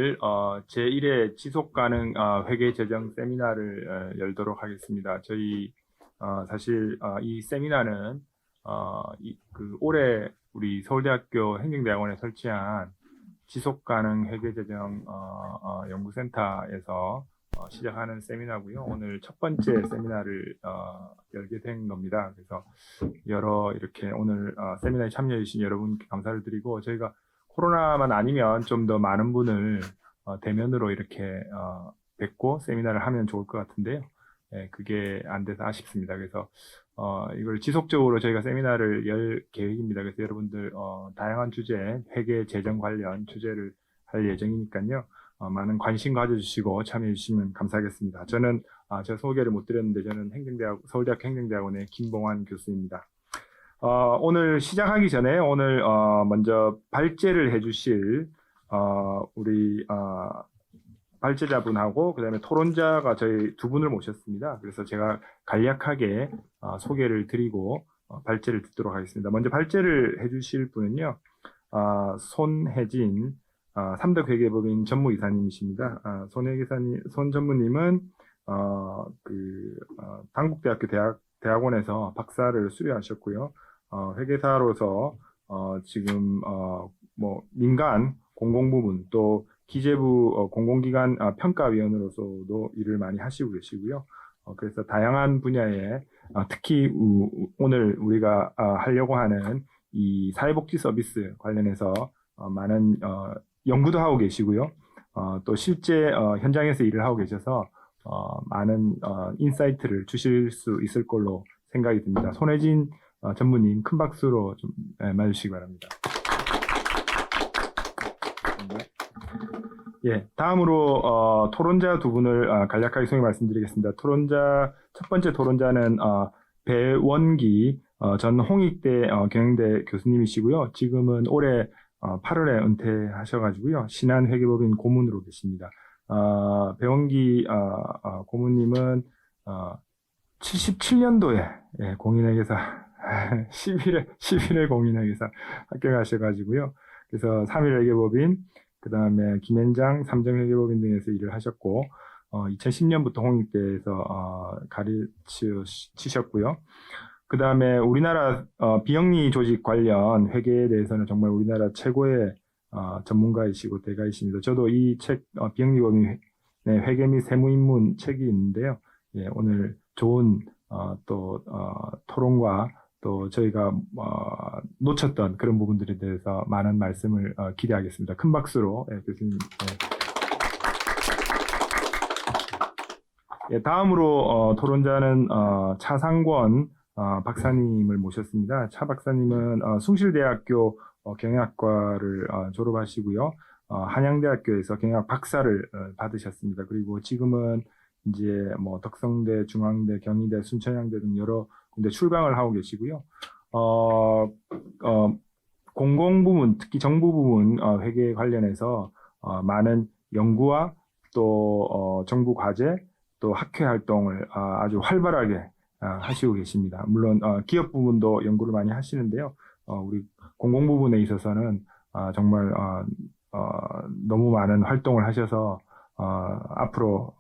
오늘 제1회 지속가능 회계 재정 세미나를 열도록 하겠습니다. 저희 사실 이 세미나는 올해 우리 서울대학교 행정대학원에 설치한 지속가능 회계재정 연구센터에서 시작하는 세미나고요. 오늘 첫 번째 세미나를 열게 된 겁니다. 그래서 이렇게 오늘 세미나에 참여해 주신 여러분께 감사를 드리고, 저희가 코로나만 아니면 좀 더 많은 분을 대면으로 이렇게 뵙고 세미나를 하면 좋을 것 같은데요. 그게 안 돼서 아쉽습니다. 그래서 이걸 지속적으로 저희가 세미나를 열 계획입니다. 그래서 여러분들 다양한 주제, 회계 재정 관련 주제를 할 예정이니까요. 많은 관심 가져주시고 참여해 주시면 감사하겠습니다. 저는 제가 소개를 못 드렸는데, 저는 서울대학교 행정대학원의 김봉환 교수입니다. 오늘 시작하기 전에 오늘 먼저 발제를 해주실 우리 발제자분하고 그다음에 토론자가 저희 두 분을 모셨습니다. 그래서 제가 간략하게 소개를 드리고 발제를 듣도록 하겠습니다. 먼저 발제를 해주실 분은요, 손혜진 삼덕회계법인 전무이사님이십니다. 손 전무님은 당국대학교 대학원에서 박사를 수료하셨고요. 회계사로서 지금 민간 공공부문 또 기재부 공공기관 평가위원으로서도 일을 많이 하시고 계시고요. 그래서 다양한 분야에 특히 오늘 우리가 하려고 하는 이 사회복지 서비스 관련해서 많은 연구도 하고 계시고요. 또 실제 현장에서 일을 하고 계셔서 많은 인사이트를 주실 수 있을 걸로 생각이 듭니다. 손혜진 전무님, 큰 박수로 좀 맞으시기 바랍니다. 예, 다음으로 토론자 두 분을 간략하게 소개 말씀드리겠습니다. 첫 번째 토론자는 배원기 전 홍익대 경영대 교수님이시고요. 지금은 올해 8월에 은퇴하셔가지고요. 신한회계법인 고문으로 계십니다. 배원기 고문님은 77년도에 공인회계사 11회 공인회계사 합격하셔가지고요. 그래서 3일회계법인, 그 다음에 김현장 삼정회계법인 등에서 일을 하셨고, 2010년부터 홍익대에서 가르치셨고요. 그 다음에 우리나라 비영리 조직 관련 회계에 대해서는 정말 우리나라 최고의 전문가이시고 대가이십니다. 저도 이 책, 비영리법인 회계 및 세무입문 책이 있는데요. 예, 오늘 좋은 토론과 또 저희가 놓쳤던 그런 부분들에 대해서 많은 말씀을 기대하겠습니다. 큰 박수로 교수님. 예, 다음으로 토론자는 차상권 박사님을 모셨습니다. 차 박사님은 숭실대학교 경영학과를 졸업하시고요. 한양대학교에서 경영학 박사를 받으셨습니다. 그리고 지금은 이제 덕성대, 중앙대, 경희대, 순천향대 등 여러 군데 출강을 하고 계시고요. 공공부문, 특히 정부부문 회계 관련해서 많은 연구와 또 정부 과제, 또 학회 활동을 아주 활발하게 하시고 계십니다. 물론 기업 부분도 연구를 많이 하시는데요. 우리 공공부문에 있어서는 정말 너무 많은 활동을 하셔서 앞으로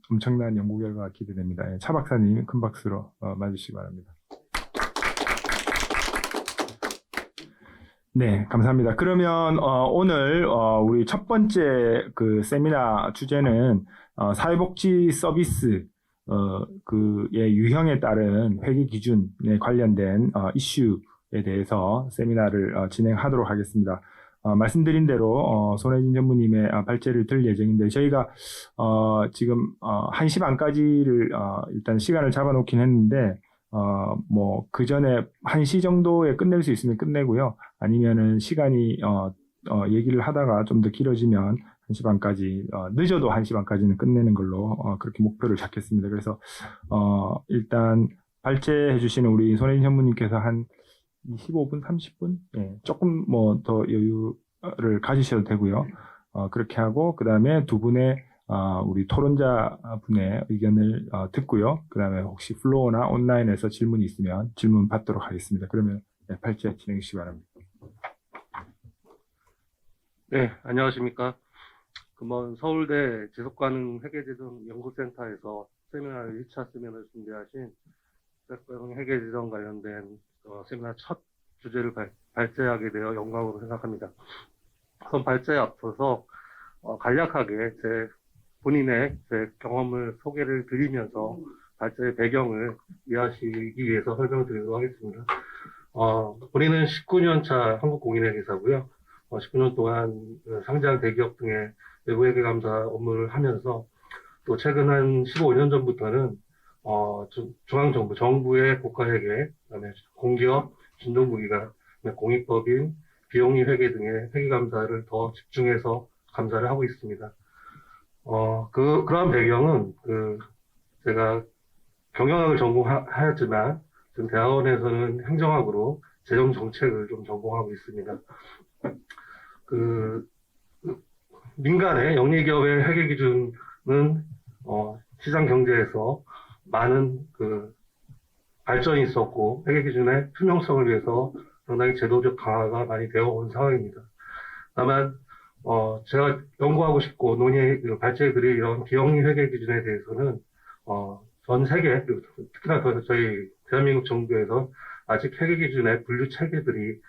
엄청난 연구 결과가 기대됩니다. 차 박사님, 큰 박수로 맞으시기 바랍니다. 네, 감사합니다. 그러면 오늘 우리 첫 번째 그 세미나 주제는 사회복지 서비스 그의 유형에 따른 회계 기준에 관련된 이슈에 대해서 세미나를 진행하도록 하겠습니다. 말씀드린 대로 손혜진 전무님의 발제를 들 예정인데, 저희가 지금 1시 반까지를 일단 시간을 잡아놓긴 했는데 그 전에 1시 정도에 끝낼 수 있으면 끝내고요. 아니면은 시간이 얘기를 하다가 좀 더 길어지면 1시 반까지, 늦어도 1시 반까지는 끝내는 걸로 그렇게 목표를 잡겠습니다. 그래서 일단 발제해 주시는 우리 손혜진 전무님께서 한 25분, 30분? 예, 조금 더 여유를 가지셔도 되고요. 그렇게 하고, 그 다음에 두 분의, 우리 토론자 분의 의견을 듣고요. 그 다음에 혹시 플로어나 온라인에서 질문이 있으면 질문 받도록 하겠습니다. 그러면 발제 진행해 주시기 바랍니다. 네, 안녕하십니까. 금번 서울대 지속가능 회계재정 연구센터에서 세미나 1차 세미나를 준비하신 지속가능 회계재정 관련된 세미나 첫 주제를 발제하게 되어 영광으로 생각합니다. 우선 발제에 앞서서 간략하게 본인의 제 경험을 소개를 드리면서 발제의 배경을 이해하시기 위해서 설명을 드리도록 하겠습니다. 본인은 19년 차 한국공인회계사고요. 19년 동안 상장 대기업 등의 외부회계 감사 업무를 하면서 또 최근 한 15년 전부터는 중앙정부, 정부의 국가회계, 그다음에 공기업, 준정부기관, 공익법인, 비영리 회계 등의 회계 감사를 더 집중해서 감사를 하고 있습니다. 그러한 배경은 제가 경영학을 전공하였지만 지금 대학원에서는 행정학으로 재정 정책을 좀 전공하고 있습니다. 민간의 영리기업의 회계 기준은 시장 경제에서 많은 발전이 있었고 회계 기준의 투명성을 위해서 상당히 제도적 강화가 많이 되어 온 상황입니다. 다만 제가 연구하고 싶고 발제해 드릴 이런 비영리 회계 기준에 대해서는 전 세계, 특히나 저희 대한민국 정부에서 아직 회계 기준의 분류 체계들이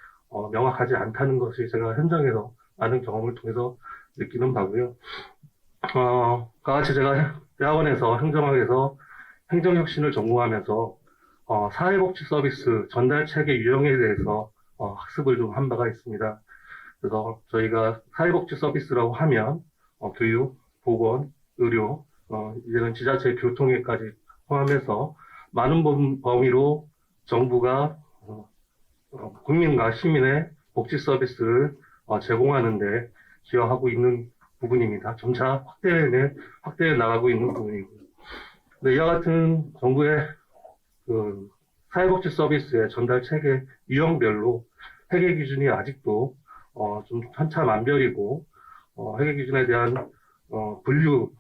명확하지 않다는 것이 제가 현장에서 많은 경험을 통해서 느끼는 바고요. 같이 제가 대학원에서 행정학에서 행정혁신을 전공하면서 사회복지 서비스 전달 체계 유형에 대해서 학습을 좀 한 바가 있습니다. 그래서 저희가 사회복지 서비스라고 하면 교육, 보건, 의료, 이제는 지자체 교통에까지 포함해서 많은 범위로 정부가 국민과 시민의 복지 서비스를 제공하는데 기여하고 있는 부분입니다. 점차 확대해 나가고 있는 부분이고요. 근데 이와 같은 정부의 사회복지 서비스의 전달 체계 유형별로 회계 기준이 아직도 좀 천차만별이고 회계 기준에 대한 분류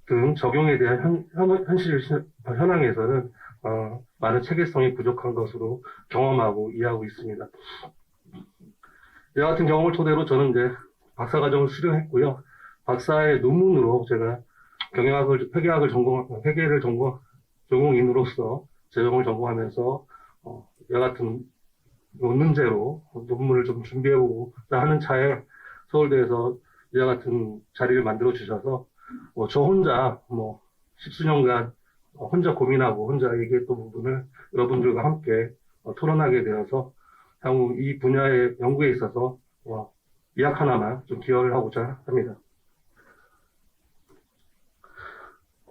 등 적용에 대한 현황에서는 많은 체계성이 부족한 것으로 경험하고 이해하고 있습니다. 이와 같은 경험을 토대로 저는 이제 박사과정을 수료했고요. 박사의 논문으로 제가 회계를 전공인으로서 재정을 전공하면서 이와 같은 논문제로 논문을 좀 준비해보고자 하는 차에 서울대에서 이와 같은 자리를 만들어 주셔서 저 혼자 십수년간 혼자 고민하고 혼자 얘기했던 부분을 여러분들과 함께 토론하게 되어서 향후 이 분야의 연구에 있어서 이약 하나만 좀 기여를 하고자 합니다.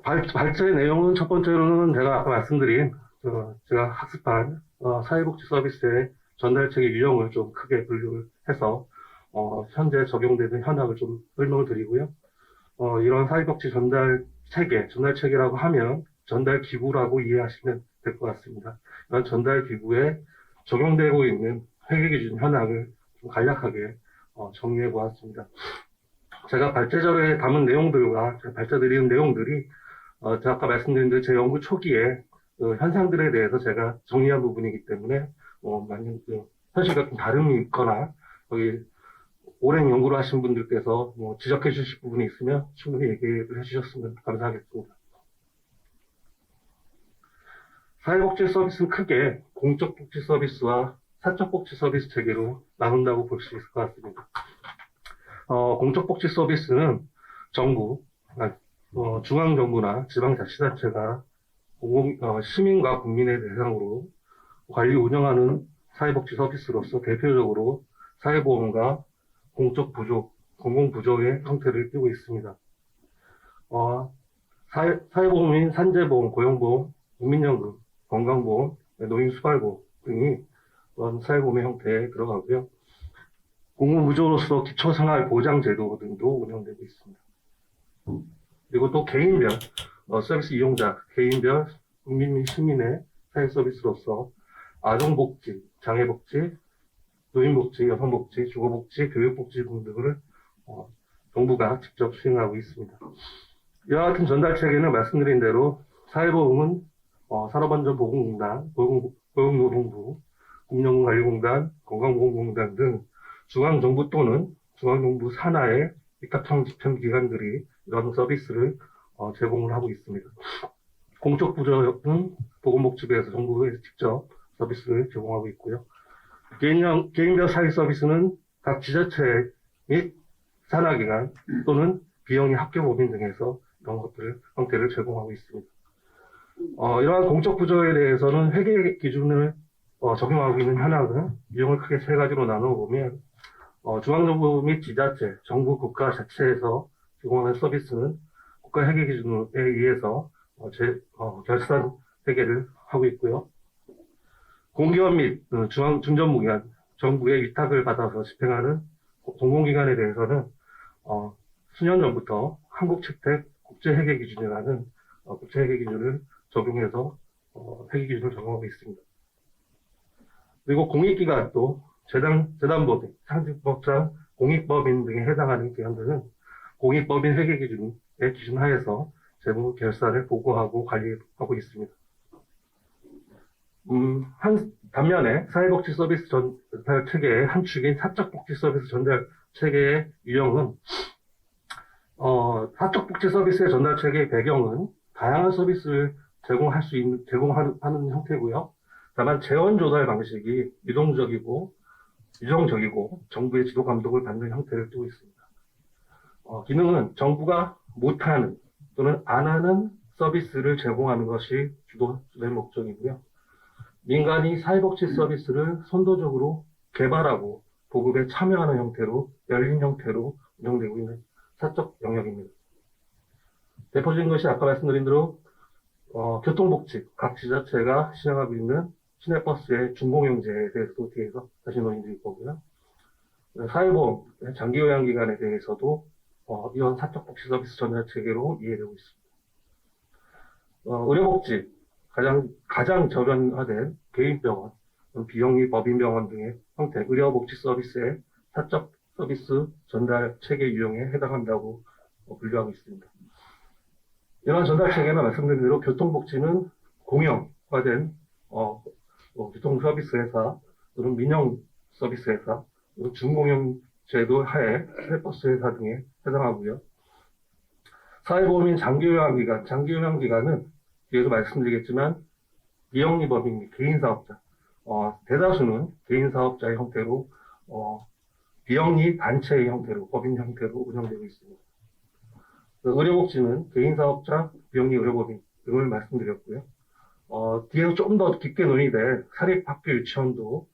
발제의 내용은 첫 번째로는 제가 아까 말씀드린 제가 학습한 사회복지 서비스의 전달체계 유형을 좀 크게 분류를 해서 현재 적용되는 현황을 좀 설명을 드리고요. 이런 사회복지 전달체계라고 하면 전달기구라고 이해하시면 될 것 같습니다. 이런 전달기구에 적용되고 있는 회계기준 현황을 좀 간략하게 정리해 보았습니다. 제가 발제자료에 담은 내용들과 제가 발제드리는 내용들이 제가 아까 말씀드린 대로 제 연구 초기에 현상들에 대해서 제가 정리한 부분이기 때문에 만약 현실과 좀 다름이 있거나 거기 오랜 연구를 하신 분들께서 지적해 주실 부분이 있으면 충분히 얘기를 해주셨으면 감사하겠습니다. 사회복지 서비스는 크게 공적복지 서비스와 사적복지 서비스 체계로 나눈다고 볼 수 있을 것 같습니다. 공적복지 서비스는 정부, 중앙정부나 지방자치단체가 시민과 국민의 대상으로 관리 운영하는 사회복지 서비스로서 대표적으로 사회보험과 공공부조의 형태를 띠고 있습니다. 사회보험인 산재보험, 고용보험, 국민연금, 건강보험, 노인수발보험 등이 사회보험의 형태에 들어가고요. 공공부조로서 기초생활보장제도 등도 운영되고 있습니다. 그리고 또 개인별 서비스 이용자, 개인별 국민 및 시민의 사회 서비스로서 아동복지, 장애복지, 노인복지, 여성복지, 주거복지, 교육복지 등을 정부가 직접 수행하고 있습니다. 이와 같은 전달체계는 말씀드린 대로 사회보험은 산업안전보건공단, 고용노동부, 국민연금관리공단, 건강보험공단 등 중앙정부 또는 중앙정부 산하의 위탁청 집행 기관들이 이런 서비스를 제공을 하고 있습니다. 공적 부조는 보건복지부에서 정부에 직접 서비스를 제공하고 있고요. 개인별 사회 서비스는 각 지자체 및 산하기관 또는 비영리 학교법인 등에서 이런 것들 형태를 제공하고 있습니다. 이러한 공적 부조에 대해서는 회계 기준을 적용하고 있는 현황은 유형을 크게 세 가지로 나누어 보면 중앙정부 및 지자체, 정부, 국가 자체에서 제공하는 서비스는 국가 회계 기준에 의해서 결산 회계를 하고 있고요. 공기업 및 중전무기관, 정부의 위탁을 받아서 집행하는 공공기관에 대해서는 수년 전부터 한국채택 국제회계기준이라는 국제회계기준을 적용해서 회계기준을 적용하고 있습니다. 그리고 공익기관도 재단법인, 상직법상 공익법인 등에 해당하는 기관들은 공익법인 회계기준의 기준하에서 재무 결산을 보고하고 관리하고 있습니다. 반면에 사회복지 서비스 전달 체계의 한 축인 사적복지 서비스 전달 체계의 유형은 사적복지 서비스의 전달 체계의 배경은 다양한 서비스를 제공하는 형태고요. 다만 재원 조달 방식이 유동적이고 정부의 지도 감독을 받는 형태를 띠고 있습니다. 기능은 정부가 못하는 또는 안 하는 서비스를 제공하는 것이 주된 목적이고요. 민간이 사회복지 서비스를 선도적으로 개발하고 보급에 참여하는 형태로 열린 형태로 운영되고 있는 사적 영역입니다. 대표적인 것이 아까 말씀드린 대로 교통복지 각 지자체가 시행하고 있는 시내버스의 준공영제에 대해서도 뒤에서 다시 논의드릴 거고요. 사회보험 장기요양기관에 대해서도 이런 사적복지 서비스 전달 체계로 이해되고 있습니다. 의료복지 가장 저변화된 개인병원, 비영리 법인병원 등의 형태 의료복지 서비스의 사적 서비스 전달 체계 유형에 해당한다고 분류하고 있습니다. 이러한 전달 체계는 말씀드린 대로 교통복지는 공영화된 교통 서비스 회사 또는 민영 서비스 회사 그리고 준공영 제도 하에 시내버스 회사 등에 해당하고요. 사회보험인 장기요양기관은 뒤에도 말씀드리겠지만 비영리법인 및 개인사업자 대다수는 개인사업자의 형태로 비영리 단체의 형태로 법인 형태로 운영되고 있습니다. 의료복지는 개인사업자, 비영리 의료법인 등을 말씀드렸고요. 뒤에서 좀 더 깊게 논의될 사립학교 유치원도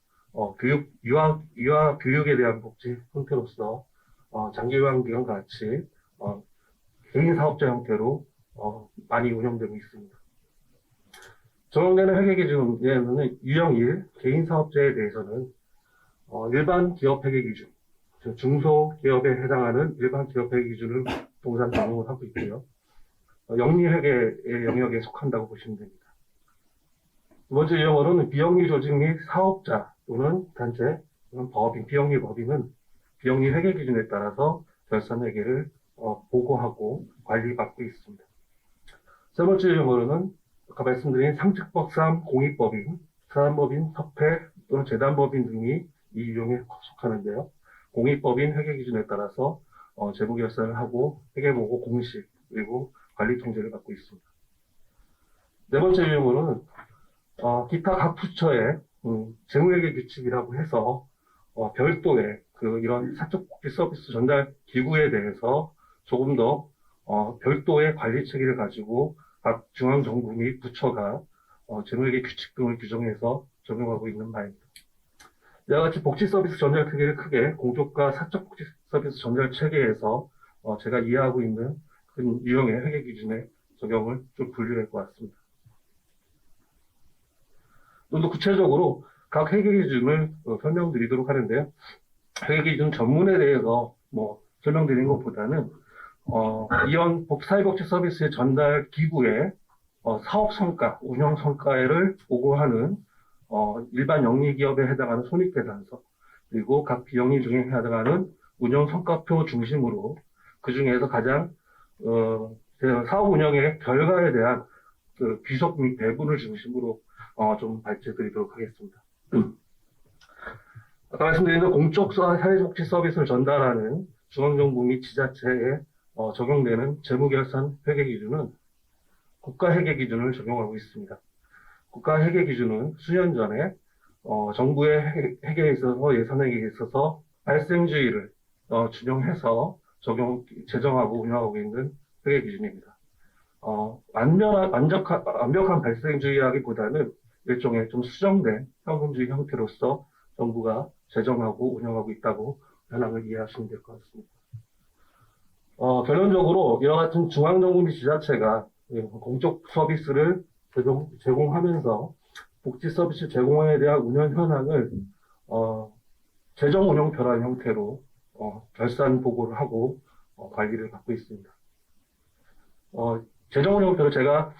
유아 교육에 대한 복지 형태로서 장기요양기관 같이 개인사업자 형태로 많이 운영되고 있습니다. 적용되는 회계기준에는 유형 1 개인사업자에 대해서는 일반 기업 회계기준 중소기업에 해당하는 일반 기업 회계기준을 동산 적용을 하고 있고요. 영리회계의 영역에 속한다고 보시면 됩니다. 두 번째 유형으로는 비영리 조직 및 사업자 또는 단체 또는 비영리 법인은 비영리 회계 기준에 따라서 결산 회계를 보고하고 관리받고 있습니다. 세 번째 유형으로는 아까 말씀드린 상직법상 공익법인, 사단법인, 협회 또는 재단법인 등이 이 유형에 속하는데요. 공익법인 회계 기준에 따라서 재무 결산을 하고 회계보고 공시 그리고 관리 통제를 받고 있습니다. 네 번째 유형으로는 기타 각 부처의 재무회계 규칙이라고 해서 별도의 이런 사적복지 서비스 전달 기구에 대해서 조금 더 별도의 관리 체계를 가지고 각 중앙정부 및 부처가 재무회계 규칙 등을 규정해서 적용하고 있는 바입니다. 이와 같이 복지 서비스 전달 체계를 크게 공적과 사적 복지 서비스 전달 체계에서 제가 이해하고 있는 그 유형의 회계 기준에 적용을 좀 분류할 것 같습니다. 좀 더 구체적으로 각 회계 기준을 설명드리도록 하는데요. 회계 기준 전문에 대해서 설명드리는 것보다는 이런 사회복지 서비스의 전달 기구의 사업 성과, 운영 성과를 보고하는 일반 영리기업에 해당하는 손익계산서 그리고 각 비영리 중에 해당하는 운영 성과표 중심으로 그 중에서 가장 사업 운영의 결과에 대한 귀속 및 배분을 중심으로 좀 발제드리도록 하겠습니다. 아까 말씀드린 대로 공적 사회복지 서비스를 전달하는 중앙정부 및 지자체에 적용되는 재무결산 회계 기준은 국가회계 기준을 적용하고 있습니다. 국가회계기준은 수년 전에 정부의 회계에 있어서 예산회계에 있어서 발생주의를 준용해서 제정하고 운영하고 있는 회계기준입니다. 완벽한 발생주의라기보다는 일종의 좀 수정된 현금주의 형태로서 정부가 제정하고 운영하고 있다고 현황을 이해하시면 될 것 같습니다. 결론적으로 이와 같은 중앙정부 및 지자체가 공적 서비스를 제공하면서 복지 서비스 제공에 대한 운영 현황을 재정 운영표라는 형태로 결산 보고를 하고 관리를 받고 있습니다. 재정 운영표를 제가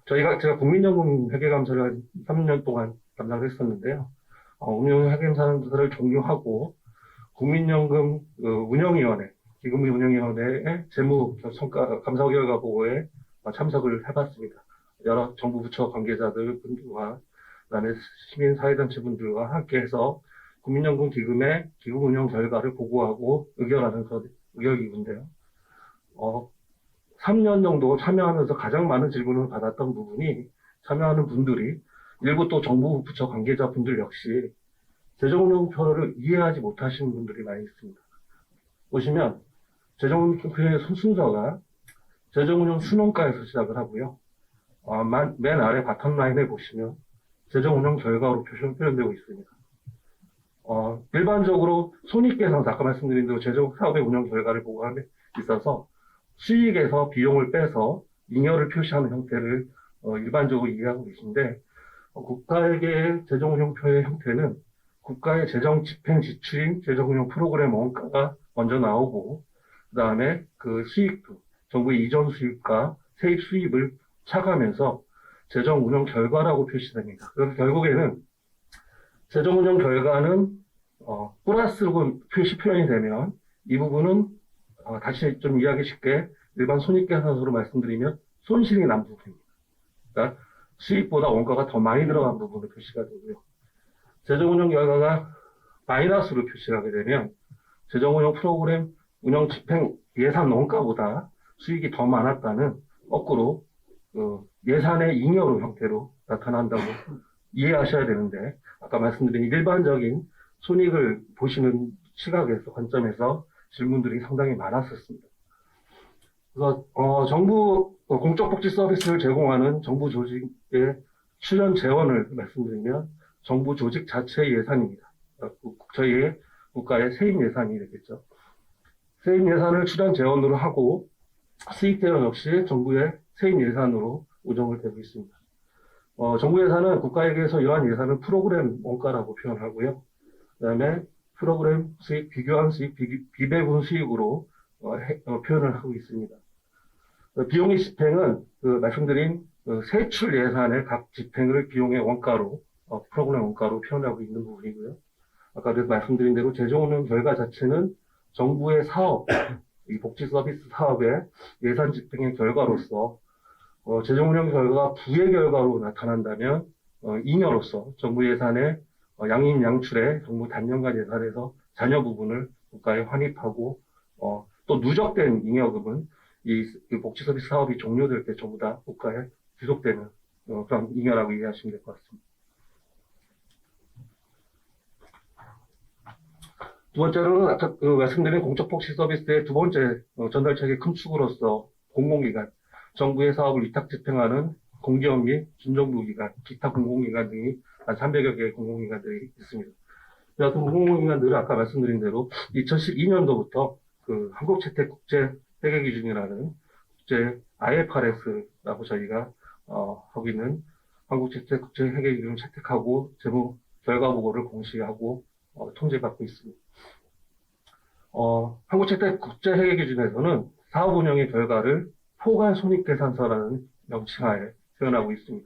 제가 국민연금 회계감사를 한 3년 동안 담당을 했었는데요. 운영 회계감사를 종료하고 국민연금 운영위원회, 기금운영위원회의 재무 감사 결과 보고에 참석을 해봤습니다. 여러 정부 부처 관계자들 분들과 그다음에 시민사회단체 분들과 함께해서 국민연금 기금의 기금 운영 결과를 보고하고 의결하는 의결기구인데요. 3년 정도 참여하면서 가장 많은 질문을 받았던 부분이 참여하는 분들이 일부 또 정부 부처 관계자 분들 역시 재정운영표를 이해하지 못하시는 분들이 많이 있습니다. 보시면 재정운영표의 순서가 재정운영 순원가에서 시작을 하고요. 맨 아래 바텀라인에 보시면 재정운영 결과로 표현되고 있습니다. 일반적으로 손익계산서, 아까 말씀드린 대로 재정사업의 운영 결과를 보고함에 있어서 수익에서 비용을 빼서 잉여를 표시하는 형태를 일반적으로 이해하고 계신데, 국가회계의 재정운영표의 형태는 국가의 재정 집행 지출인 재정운영 프로그램 원가가 먼저 나오고, 그 다음에 그 수익도, 정부의 이전 수입과 세입 수입을 차감해서 재정 운영 결과라고 표시됩니다. 그래서 결국에는 재정 운영 결과는 플러스로 표현이 되면 이 부분은 다시 좀 이해하기 쉽게 일반 손익계산서로 말씀드리면 손실이 난 부분입니다. 그러니까 수입보다 원가가 더 많이 들어간 부분으로 표시가 되고요. 재정 운영 결과가 마이너스로 표시하게 되면 재정 운영 프로그램 운영 집행 예산 원가보다 수익이 더 많았다는 거꾸로 예산의 잉여로 형태로 나타난다고 이해하셔야 되는데, 아까 말씀드린 일반적인 손익을 보시는 시각에서 관점에서 질문들이 상당히 많았었습니다. 그래서 정부 공적 복지 서비스를 제공하는 정부 조직의 출연 재원을 말씀드리면 정부 조직 자체의 예산입니다. 저희의 국가의 세입 예산이 되겠죠. 세입 예산을 출연 재원으로 하고 수익 재원 역시 정부의 세입 예산으로 운영을 되고 있습니다. 정부 예산은 국가에게서 이러한 예산을 프로그램 원가라고 표현하고요. 그 다음에 프로그램 수익, 비교한 수익, 비배분 수익으로 표현을 하고 있습니다. 비용의 집행은 말씀드린 세출 예산의 각 집행을 비용의 원가로, 프로그램 원가로 표현하고 있는 부분이고요. 아까 말씀드린 대로 재정운영 결과 자체는 정부의 사업, 이 복지 서비스 사업의 예산 집행의 결과로서 재정운영 결과가 부의 결과로 나타난다면 잉여로서 정부 예산의 양인 양출의 정부 단년간 예산에서 잔여 부분을 국가에 환입하고 또 누적된 잉여금은 이 복지 서비스 사업이 종료될 때 전부 다 국가에 지속되는 그런 잉여라고 이해하시면 될 것 같습니다. 두 번째로는 아까 말씀드린 공적 복지 서비스의 두 번째 전달책의 큰 축으로서 공공기관, 정부의 사업을 위탁 집행하는 공기업 및 준정부기관, 기타 공공기관 등이 한 300여 개의 공공기관들이 있습니다. 이 같은 공공기관들은 아까 말씀드린 대로 2012년도부터 한국채택국제회계기준이라는 국제 IFRS라고 저희가 하고 있는 한국채택국제회계기준을 채택하고 재무 결과 보고를 공시하고 통제받고 있습니다. 한국채택국제회계기준에서는 사업 운영의 결과를 포괄 손익계산서라는 명칭하에 표현하고 있습니다.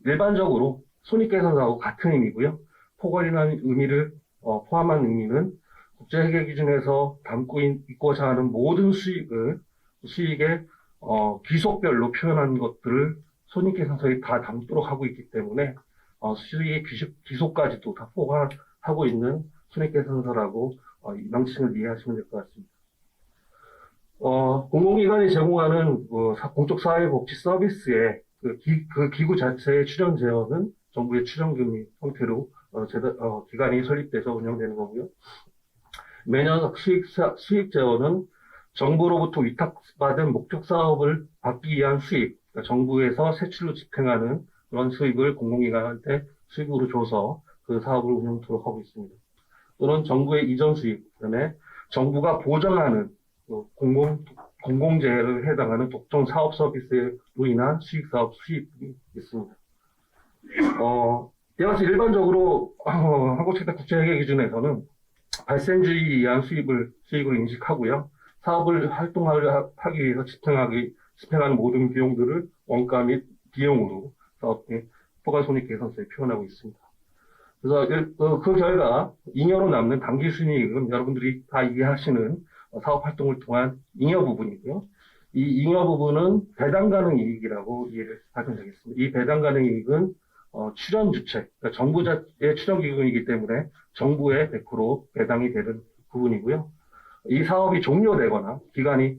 일반적으로 손익계산서하고 같은 의미고요. 포괄이라는 의미를 포함한 의미는 국제회계기준에서 담고 있고자 하는 모든 수익의 귀속별로 표현한 것들을 손익계산서에 다 담도록 하고 있기 때문에 수익의 귀속까지도 다 포괄하고 있는 손익계산서라고 이 명칭을 이해하시면 될 것 같습니다. 공공기관이 제공하는 공적 사회복지 서비스의 그 기구 자체의 출연 재원은 정부의 출연금이 형태로 기관이 설립돼서 운영되는 거고요. 매년 수익 재원은 정부로부터 위탁받은 목적 사업을 받기 위한 수입, 그러니까 정부에서 세출로 집행하는 그런 수입을 공공기관한테 수입으로 줘서 그 사업을 운영토록 하고 있습니다. 또는 정부의 이전 수입, 그다음에 정부가 보장하는 공공재를 해당하는 독점 사업 서비스로 인한 수입이 있습니다. 이와 같이 일반적으로 한국채택국제회계 기준에서는 발생주의에 의한 수익으로 인식하고요. 사업을 활동하기 위해서 집행하는 모든 비용들을 원가 및 비용으로 사업의 포괄손익계산서에 표현하고 있습니다. 그래서 그 결과 잉여로 남는 당기순이익은 여러분들이 다 이해하시는 사업 활동을 통한 잉여 부분이고요. 이 잉여 부분은 배당 가능 이익이라고 이해를 하시면 되겠습니다. 이 배당 가능 이익은 출연 주체, 그러니까 정부의 출연 기금이기 때문에 정부에 100% 배당이 되는 부분이고요. 이 사업이 종료되거나 기간이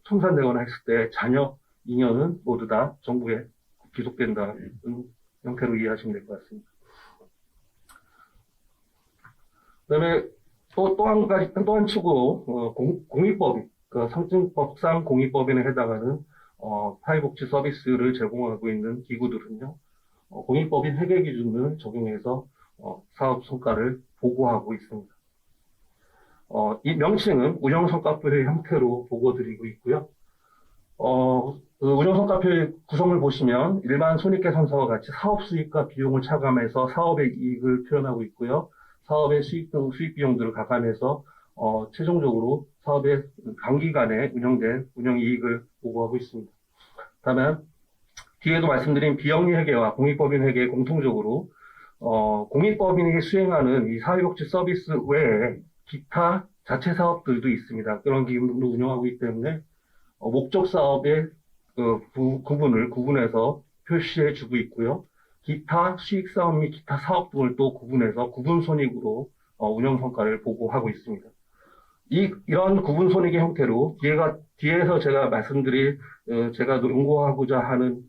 청산되거나 했을 때 자녀 잉여는 모두 다 정부에 귀속된다는 형태로 이해하시면 될 것 같습니다. 그다음에 또 한 축으로 공익법인, 그러니까 상증법상 공익법인에 해당하는 사회복지 서비스를 제공하고 있는 기구들은요, 공익법인 회계 기준을 적용해서 사업 성과를 보고하고 있습니다. 이 명칭은 운영성과표의 형태로 보고드리고 있고요. 그 운영성과표의 구성을 보시면 일반 손익계산서와 같이 사업 수익과 비용을 차감해서 사업의 이익을 표현하고 있고요. 사업의 수익 등 수익 비용들을 가감해서 최종적으로 사업의 단기간에 운영된 운영이익을 보고하고 있습니다. 다음에 뒤에도 말씀드린 비영리 회계와 공익법인 회계에 공통적으로 공익법인이 수행하는 이 사회복지 서비스 외에 기타 자체 사업들도 있습니다. 그런 기금도 운영하고 있기 때문에 목적 사업의 구분을 구분해서 표시해 주고 있고요. 기타 수익 사업 및 기타 사업 등을 또 구분해서 구분 손익으로 운영 성과를 보고하고 있습니다. 이런 구분 손익의 형태로 뒤에서 제가 말씀드린 제가 연구하고자 하는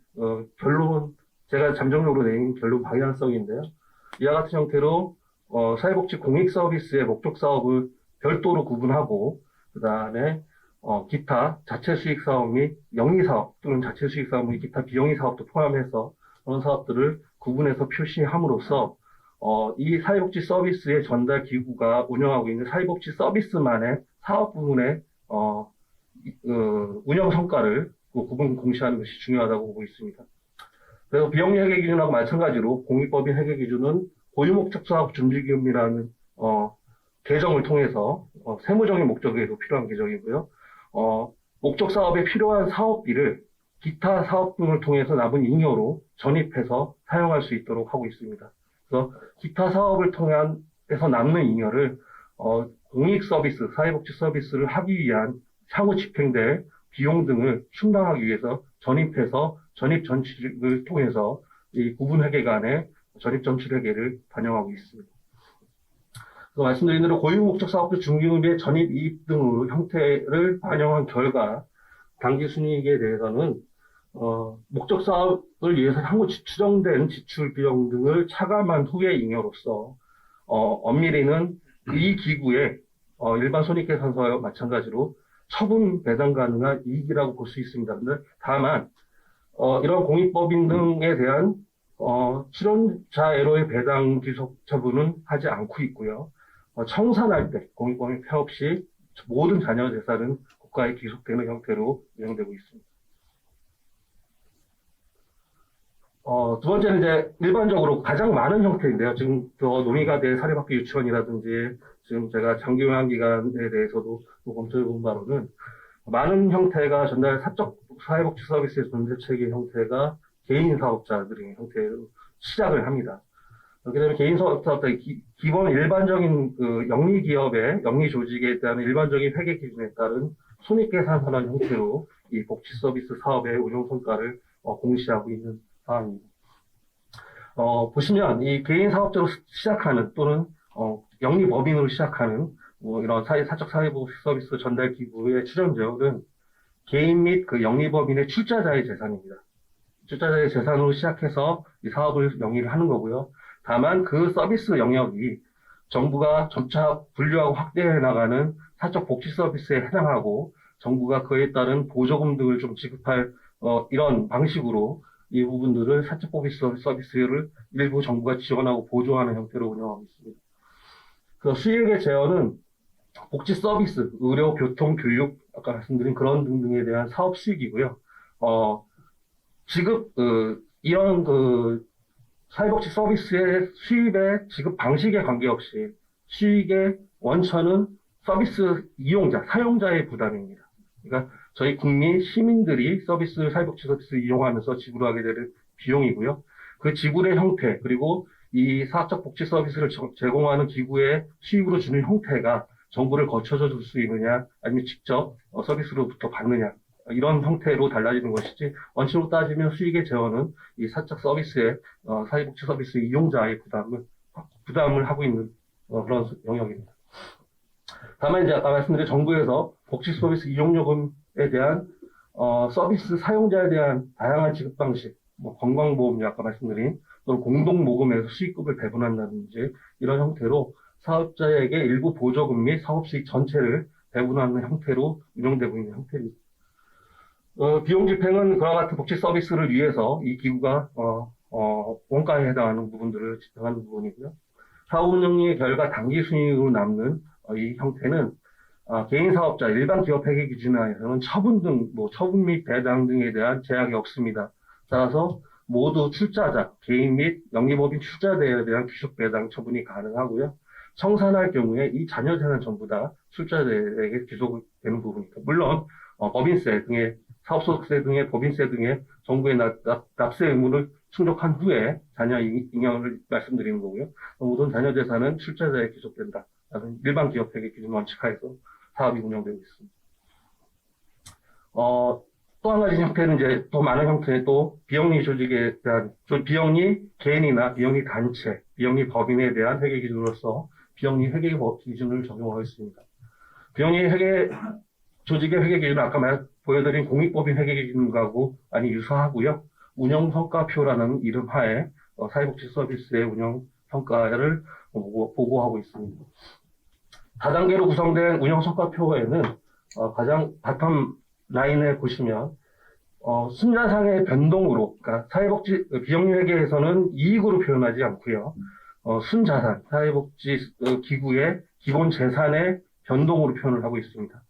결론, 제가 잠정적으로 내린 결론 방향성인데요. 이와 같은 형태로 사회복지 공익 서비스의 목적 사업을 별도로 구분하고 그 다음에 기타 자체 수익 사업 및 영리 사업 또는 자체 수익 사업 및 기타 비영리 사업도 포함해서 그런 사업들을 구분해서 표시함으로써 이 사회복지 서비스의 전달 기구가 운영하고 있는 사회복지 서비스만의 사업 부문의 운영 성과를 구분 공시하는 것이 중요하다고 보고 있습니다. 그래서 비영리 회계 기준하고 마찬가지로 공익법인 회계 기준은 고유목적 사업 준비기금이라는 계정을 통해서 세무적인 목적에도 필요한 계정이고요. 목적 사업에 필요한 사업비를 기타 사업 등을 통해서 남은 잉여로 전입해서 사용할 수 있도록 하고 있습니다. 그래서 기타 사업을 통해서 남는 잉여를 공익 서비스, 사회복지 서비스를 하기 위한 향후 집행될 비용 등을 충당하기 위해서 전입해서 전입 전출을 통해서 이 구분 회계간의 전입 전출 회계를 반영하고 있습니다. 그래서 말씀드린 대로 고유 목적 사업부 중기금의 전입 이익 등으로 형태를 반영한 결과 당기 순이익에 대해서는 목적 사업을 위해서 향후 추정된 지출 비용 등을 차감한 후의 잉여로서 엄밀히는 이 기구의 일반 손익계산서와 마찬가지로 처분 배당 가능한 이익이라고 볼 수 있습니다. 근데 다만 이런 공익법인 등에 대한 출연자애로의 배당 귀속 처분은 하지 않고 있고요. 청산할 때 공익법인 폐업 시 모든 자녀 재산은 국가에 귀속되는 형태로 운영되고 있습니다. 두 번째는 이제 일반적으로 가장 많은 형태인데요. 지금 논의가 될 사립학교 유치원이라든지 지금 제가 장기요양 기관에 대해서도 검토해 본 바로는 많은 형태가 사적 사회복지 서비스의 전대체계 형태가 개인 사업자들의 형태로 시작을 합니다. 그렇게 되면 개인 사업자들 기본 일반적인 영리 기업의 영리 조직에 대한 일반적인 회계 기준에 따른 손익계산서라는 형태로 이 복지 서비스 사업의 운영 성과를 공시하고 있는 상황입니다. 보시면 이 개인 사업자로 시작하는 또는 영리법인으로 시작하는 뭐 이런 사적 사회복지 서비스 전달 기구의 출연자들은 개인 및 그 영리법인의 출자자의 재산입니다. 출자자의 재산으로 시작해서 이 사업을 영위를 하는 거고요. 다만 그 서비스 영역이 정부가 점차 분류하고 확대해 나가는 사적 복지 서비스에 해당하고 정부가 그에 따른 보조금 등을 좀 지급할 이런 방식으로 이 부분들을 사적 복지 서비스를 일부 정부가 지원하고 보조하는 형태로 운영하고 있습니다. 그 수익의 제어는 복지 서비스, 의료, 교통, 교육, 아까 말씀드린 그런 등등에 대한 사업 수익이고요. 지급, 이런 사회복지 서비스의 수입의 지급 방식에 관계없이 수익의 원천은 서비스 이용자, 사용자의 부담입니다. 그러니까 저희 국민, 시민들이 사회복지 서비스 이용하면서 지불하게 되는 비용이고요. 그 지불의 형태, 그리고 이 사적 복지 서비스를 제공하는 기구의 수입으로 주는 형태가 정부를 거쳐서 줄 수 있느냐, 아니면 직접 서비스로부터 받느냐, 이런 형태로 달라지는 것이지, 원칙으로 따지면 수익의 제어는 이 사적 서비스의, 사회복지 서비스 이용자의 부담을 하고 있는 그런 영역입니다. 다만 이제 아까 말씀드린 정부에서 복지 서비스 이용요금에 대한, 서비스 사용자에 대한 다양한 지급 방식, 뭐 건강보험료 아까 말씀드린, 또는 공동모금에서 수익금을 배분한다든지, 이런 형태로 사업자에게 일부 보조금 및 사업수익 전체를 배분하는 형태로 운영되고 있는 형태입니다. 비용 집행은 그와 같은 복지 서비스를 위해서 이 기구가 원가에 해당하는 부분들을 집행하는 부분이고요. 사업 운영의 결과 당기 순이익으로 남는 이 형태는 개인 사업자, 일반 기업 회계 기준 하에서는 처분 등, 처분 및 배당 등에 대한 제약이 없습니다. 따라서 모두 출자자, 개인 및 영리법인 출자자에 대한 귀속 배당 처분이 가능하고요. 청산할 경우에 이 자녀 재산 전부 다 출자자에게 귀속되는 부분입니다. 물론 법인세 등의 사업소득세 등의 법인세 등의 정부의 납세 의무를 충족한 후에 자녀 잉여를 말씀드리는 거고요. 모든 자녀 재산은 출자자에 귀속된다. 라는 일반 기업 회계 기준 원칙 하에서 사업이 운영되고 있습니다. 또 한 가지 형태는 이제 더 많은 형태의 또 비영리 조직에 대한 비영리 개인이나 비영리 단체, 비영리 법인에 대한 회계 기준으로서 비영리 회계 기준을 적용하고 있습니다. 비영리 회계 조직의 회계 기준은 아까 보여드린 공익법인 회계 기준하고 많이 유사하고요. 운영성과표라는 이름 하에 사회복지 서비스의 운영 평가를 보고하고 있습니다. 다단계로 구성된 운영성과표에는 가장 바텀 라인에 보시면 순자산의 변동으로, 그러니까 사회복지 비영리 회계에서는 이익으로 표현하지 않고요. 순자산, 사회복지 기구의 기본 재산의 변동으로 표현을 하고 있습니다.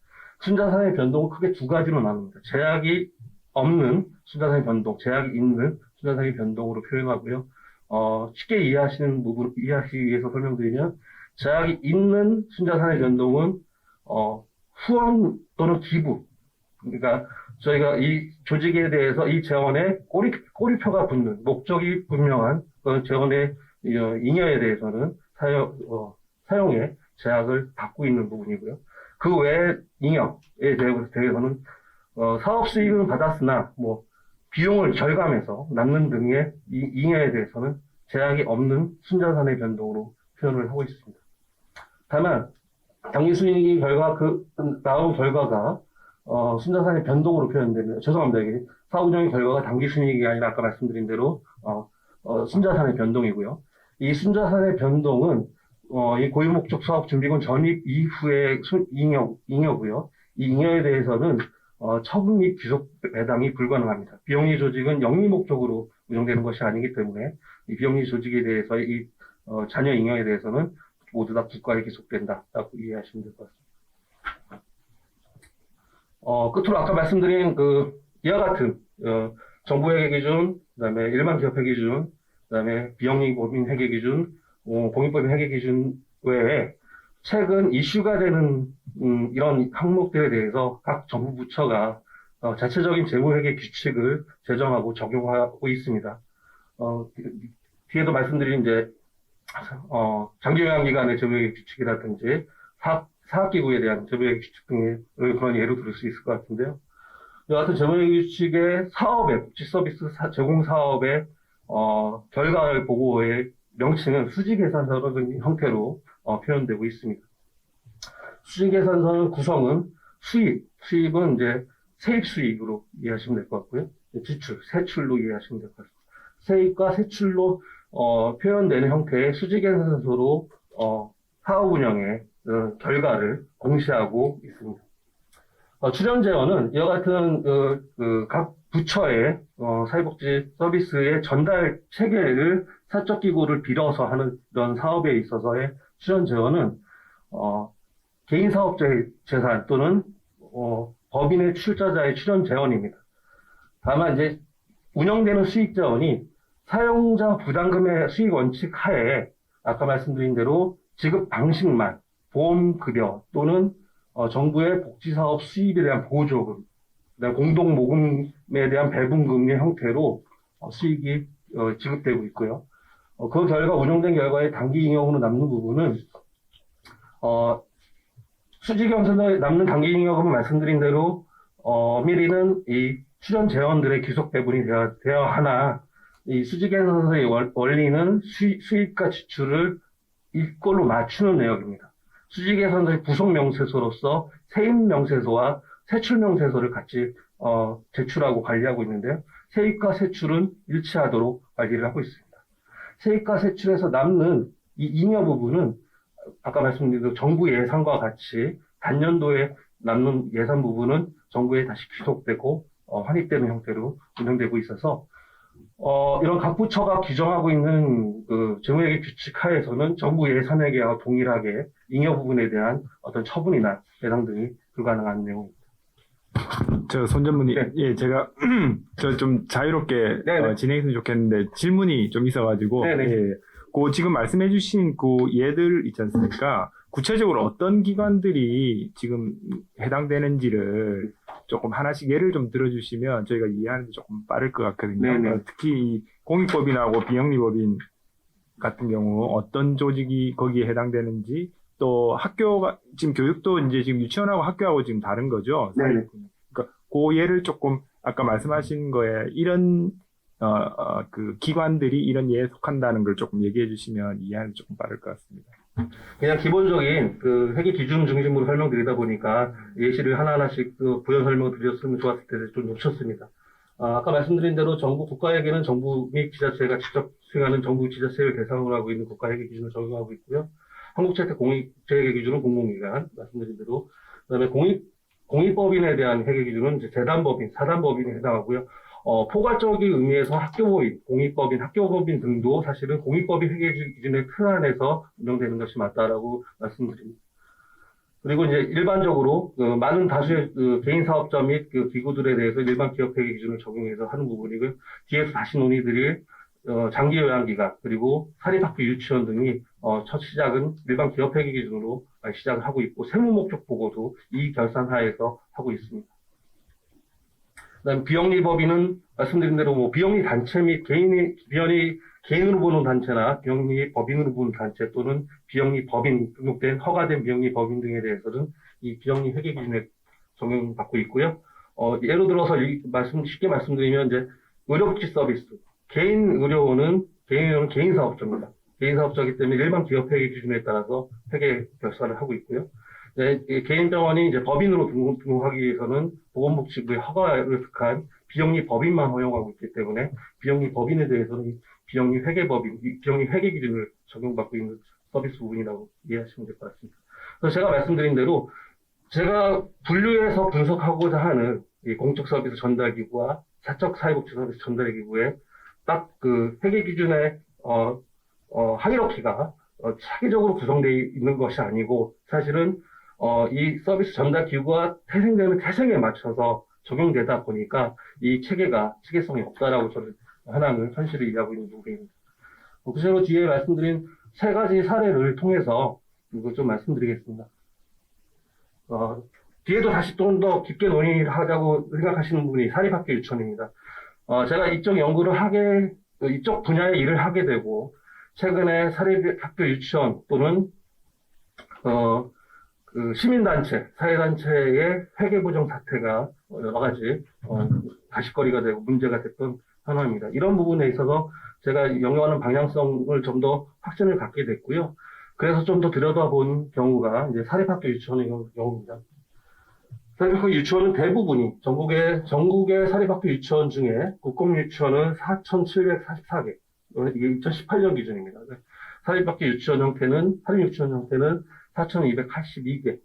순자산의 변동은 크게 두 가지로 나눕니다. 제약이 없는 순자산의 변동, 제약이 있는 순자산의 변동으로 표현하고요. 쉽게 이해하시기 위해서 설명드리면, 제약이 있는 순자산의 변동은 후원 또는 기부, 그러니까 저희가 이 조직에 대해서 이 재원에 꼬리표가 붙는 목적이 분명한 그런 재원의 잉여에 대해서는 사용에 제약을 받고 있는 부분이고요. 그 외에 잉여에 대해서는 사업 수익은 받았으나 비용을 절감해서 남는 등의 잉여에 대해서는 제약이 없는 순자산의 변동으로 표현을 하고 있습니다. 다만 당기순이익이 나온 결과가 순자산의 변동으로 표현되면, 죄송합니다. 이게 사업 운영의 결과가 당기순이익이 아니라 아까 말씀드린 대로 순자산의 변동이고요. 이 순자산의 변동은 이 고유목적 사업 준비금 전입 이후의 잉여고요. 이 잉여에 대해서는 처분 및 귀속 배당이 불가능합니다. 비영리 조직은 영리 목적으로 운영되는 것이 아니기 때문에 이 비영리 조직에 대해서 이 자녀 잉여에 대해서는 모두 다 국가에 귀속된다라고 이해하시면 될 것 같습니다. 끝으로 아까 말씀드린 이와 같은 정부 회계 기준, 그다음에 일반 기업 회계 기준, 그다음에 비영리 법인 회계 기준, 공익법인 회계 기준 외에 최근 이슈가 되는 이런 항목들에 대해서 각 정부 부처가 자체적인 재무회계 규칙을 제정하고 적용하고 있습니다. 뒤에도 말씀드린 이제 장기요양기관의 재무회계 규칙이라든지 사학기구에 대한 재무회계 규칙 등의 그런 예로 들을 수 있을 것 같은데요. 여하튼 재무회계 규칙의 복지 서비스 제공 사업의 결과를 보고에 명칭은 수지계산서라는 형태로 표현되고 있습니다. 수지계산서는 구성은 수입은 이제 세입 수익으로 이해하시면 될 것 같고요. 지출, 세출로 이해하시면 될 것 같습니다. 세입과 세출로 표현되는 형태의 수지계산서로 사업 운영의 결과를 공시하고 있습니다. 출연제어는 이와 같은 각 부처의 사회복지 서비스의 전달 체계를 사적기구를 빌어서 하는 이런 사업에 있어서의 출연제어는 개인사업자의 재산 또는 법인의 출자자의 출연재원입니다. 다만 이제 운영되는 수익자원이 사용자 부담금의 수익 원칙 하에 아까 말씀드린 대로 지급 방식만 보험급여 또는 정부의 복지사업 수입에 대한 보조금, 그다음 공동모금에 대한 배분금의 형태로 수익이 지급되고 있고요. 그 결과 운영된 결과에 단기잉여금으로 남는 부분은 수지경선에 남는 단기잉여금은 말씀드린 대로 미리는 이 출연 재원들의 귀속 배분이 되어 하나 이 수지경선의 원리는 수입과 지출을 일꼴로 맞추는 내역입니다. 수지계산서의 부속명세서로서 세입명세서와 세출명세서를 같이 제출하고 관리하고 있는데요. 세입과 세출은 일치하도록 관리를 하고 있습니다. 세입과 세출에서 남는 이 잉여 부분은 아까 말씀드린 대로 정부 예산과 같이 단년도에 남는 예산 부분은 정부에 다시 귀속되고 환입되는 형태로 운영되고 있어서 이런 각 부처가 규정하고 있는 그 재무회계 규칙 하에서는 정부 예산회계와 동일하게 잉여 부분에 대한 어떤 처분이나 배상 등이 불가능한 내용입니다. 저 손전문의, 네. 예, 제가 저 좀 자유롭게 네네. 진행했으면 좋겠는데 질문이 좀 있어가지고, 네네. 예, 그 지금 말씀해주신 그 예들 있지 않습니까? 구체적으로 어떤 기관들이 지금 해당되는지를 조금 하나씩 예를 좀 들어주시면 저희가 이해하는 데 조금 빠를 것 같거든요. 네네. 특히 이 공익법인하고 비영리법인 같은 경우 어떤 조직이 거기에 해당되는지 또 학교가 지금 교육도 이제 지금 유치원하고 학교하고 지금 다른 거죠. 네네. 그러니까 그 예를 조금 아까 말씀하신 거에 이런 그 기관들이 이런 예에 속한다는 걸 조금 얘기해 주시면 이해하는 데 조금 빠를 것 같습니다. 그냥 기본적인 그 회계 기준 중심으로 설명드리다 보니까 예시를 하나하나씩 그 부연 설명드렸으면 좋았을 텐데 좀 놓쳤습니다. 아까 말씀드린 대로 정부 국가회계는 정부 및 지자체가 직접 수행하는 정부 지자체를 대상으로 하고 있는 국가회계 기준을 적용하고 있고요. 한국채택공익회계 기준은 공공기관 말씀드린 대로 그다음에 공익법인에 대한 회계 기준은 이제 재단법인, 사단법인에 해당하고요. 포괄적인 의미에서 학교법인, 공익법인, 학교법인 등도 사실은 공익법인 회계 기준의 틀 안에서 운영되는 것이 맞다라고 말씀드립니다. 그리고 이제 일반적으로 많은 다수의 개인 사업자 및 기구들에 대해서 일반 기업 회계 기준을 적용해서 하는 부분이고요. 뒤에서 다시 논의드릴 장기 요양기관 그리고 사립학교 유치원 등이 첫 시작은 일반 기업 회계 기준으로 시작을 하고 있고 세무 목적 보고도 이 결산하에서 하고 있습니다. 그다음 비영리 법인은 말씀드린 대로 뭐 비영리 단체 및 개인으로 보는 단체나 비영리 법인으로 보는 단체 또는 비영리 법인 등록된 허가된 비영리 법인 등에 대해서는 이 비영리 회계 기준에 적용받고 있고요. 예를 들어서 쉽게 말씀드리면 이제 의료복지 서비스 개인 의료원은 개인 사업자입니다. 개인 사업자이기 때문에 일반 기업 회계 기준에 따라서 회계 결산을 하고 있고요. 네, 개인 병원이 이제 법인으로 등록하기 위해서는 보건복지부의 허가를 득한 비영리 법인만 허용하고 있기 때문에 비영리 법인에 대해서는 비영리 회계 기준을 적용받고 있는 서비스 부분이라고 이해하시면 될 것 같습니다. 그래서 제가 말씀드린 대로 제가 분류해서 분석하고자 하는 이 공적 서비스 전달기구와 사적 사회복지 서비스 전달기구의 딱 그 회계 기준의 하이러키가 차기적으로 구성되어 있는 것이 아니고 사실은 이 서비스 전달 기구가 태생되는 태생에 맞춰서 적용되다 보니까 이 체계성이 없다라고 저는 하나는 현실을 이해하고 있는 부분입니다. 구체적으로 뒤에 말씀드린 세 가지 사례를 통해서 이거 좀 말씀드리겠습니다. 뒤에도 다시 좀 더 깊게 논의를 하자고 생각하시는 분이 사립학교 유치원입니다. 제가 이쪽 분야의 일을 하게 되고 최근에 사립학교 유치원 또는 그 시민단체, 사회단체의 회계부정 사태가 여러 가지 가십거리가 되고 문제가 됐던 현황입니다. 이런 부분에 있어서 제가 영위하는 방향성을 좀 더 확신을 갖게 됐고요. 그래서 좀 더 들여다본 경우가 이제 사립학교 유치원의 경우입니다. 사립학교 유치원은 대부분이 전국의 사립학교 유치원 중에 국공유치원은 4,744개. 이게 2018년 기준입니다. 사립학교 유치원 형태는 4,282개.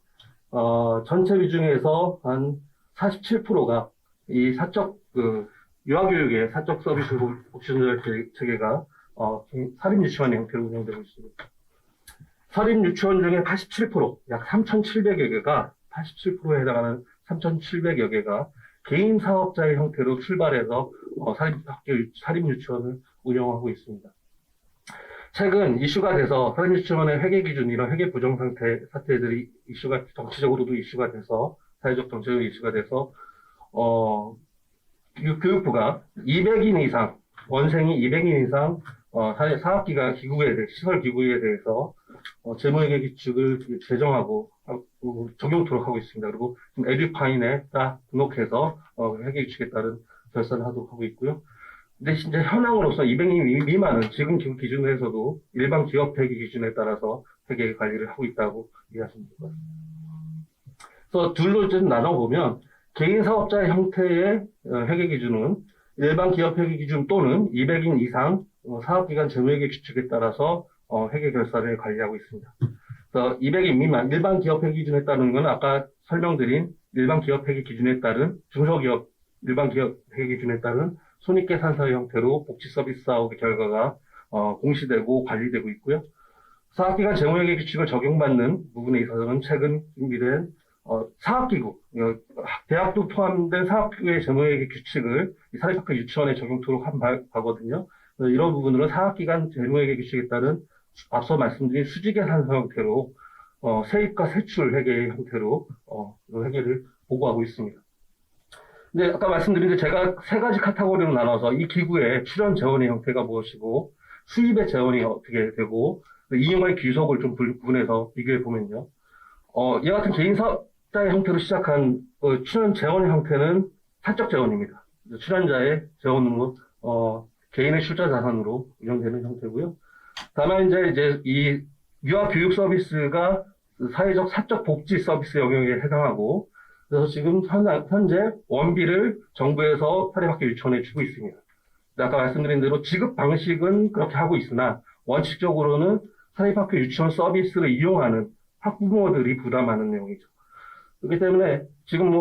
전체 비중에서 한 47%가 이 유아교육의 사적 서비스 복지조달 체계가 사립 유치원 형태로 운영되고 있습니다. 사립 유치원 중에 87%, 약 3,700여 개가 87%에 해당하는 3,700여 개가 개인 사업자의 형태로 출발해서 사립 유치원을 운영하고 있습니다. 최근 이슈가 돼서 사립 유치원의 회계 기준 이런 회계 부정 사태들이 정치적으로도 이슈가 돼서 사회적 정치적 이슈가 돼서 교육부가 200인 이상 원생이 200인 이상 사학기관 시설 기구에 대해서 재무회계 규칙을 제정하고 적용토록 하고 있습니다. 그리고 에듀파인에 딱 등록해서 회계 규칙에 따른 결산을 하도록 하고 있고요. 근데 진짜 현황으로서 200인 미만은 지금 기준에서도 일반 기업 회계 기준에 따라서 회계 관리를 하고 있다고 이해하시면 될 것 같습니다. 그래서 둘로 좀 나눠보면 개인 사업자의 형태의 회계 기준은 일반 기업 회계 기준 또는 200인 이상 사업기관 재무회계 규칙에 따라서 회계 결산을 관리하고 있습니다. 그래서 200인 미만 일반 기업 회계 기준에 따르는 건 아까 설명드린 일반 기업 회계 기준에 따른 중소기업 일반 기업 회계 기준에 따른 손익계산서 형태로 복지 서비스 사업의 결과가 공시되고 관리되고 있고요. 사업기관 재무회계 규칙을 적용받는 부분에 있어서는 최근 준비된 사학기구, 대학도 포함된 사학기구의 재무회계 규칙을 사립학교 유치원에 적용토록 한 바거든요. 이런 부분으로 사학기관 재무회계 규칙에 따른 앞서 말씀드린 수지계산서 형태로 세입과 세출 회계 형태로 회계를 보고하고 있습니다. 근데 아까 말씀드린 게 제가 세 가지 카테고리로 나눠서 이 기구의 출연 재원의 형태가 무엇이고 수입의 재원이 어떻게 되고 이용의 귀속을 좀 구분해서 비교해 보면요. 이와 같은 개인 사업자의 형태로 시작한 출연 재원의 형태는 사적 재원입니다. 출연자의 재원으로 개인의 출자 자산으로 운영되는 형태고요. 다만 이제 이 유아 교육 서비스가 사회적 사적 복지 서비스 영역에 해당하고 그래서 지금 현재 원비를 정부에서 사립학교 유치원에 주고 있습니다. 아까 말씀드린 대로 지급 방식은 그렇게 하고 있으나 원칙적으로는 사립학교 유치원 서비스를 이용하는 학부모들이 부담하는 내용이죠. 그렇기 때문에 지금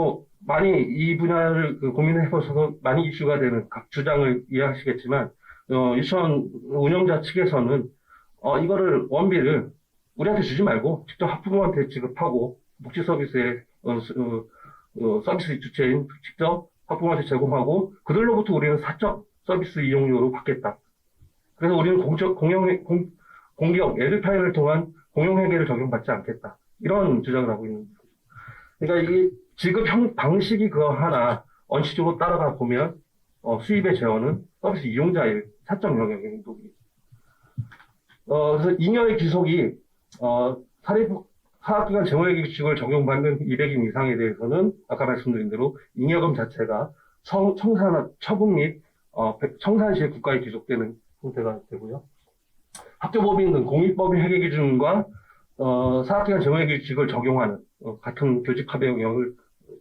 많이 이 분야를 고민해 보셔서 많이 이슈가 되는 각 주장을 이해하시겠지만 유치원 운영자 측에서는 이거를 원비를 우리한테 주지 말고 직접 학부모한테 지급하고 복지 서비스에 서비스 주체인 직접 학부모한테 제공하고 그들로부터 우리는 사적 서비스 이용료로 받겠다. 그래서 우리는 공기업 에듀파인을 통한 공용회계를 적용받지 않겠다. 이런 주장을 하고 있는 거죠. 그러니까 이 지급 방식이 그거 하나 원칙적으로 따라가 보면 수입의 재원은 서비스 이용자의 사적 영역의 행동이죠. 그래서 잉여의 귀속이 사학기관 재무회계 규칙을 적용받는 200인 이상에 대해서는 아까 말씀드린 대로 잉여금 자체가 처분 및 청산시에 국가에 귀속되는 형태가 되고요. 학교법인 등 공익법인 회계 기준과 사학기관 재무회계 규칙을 적용하는 같은 교직합의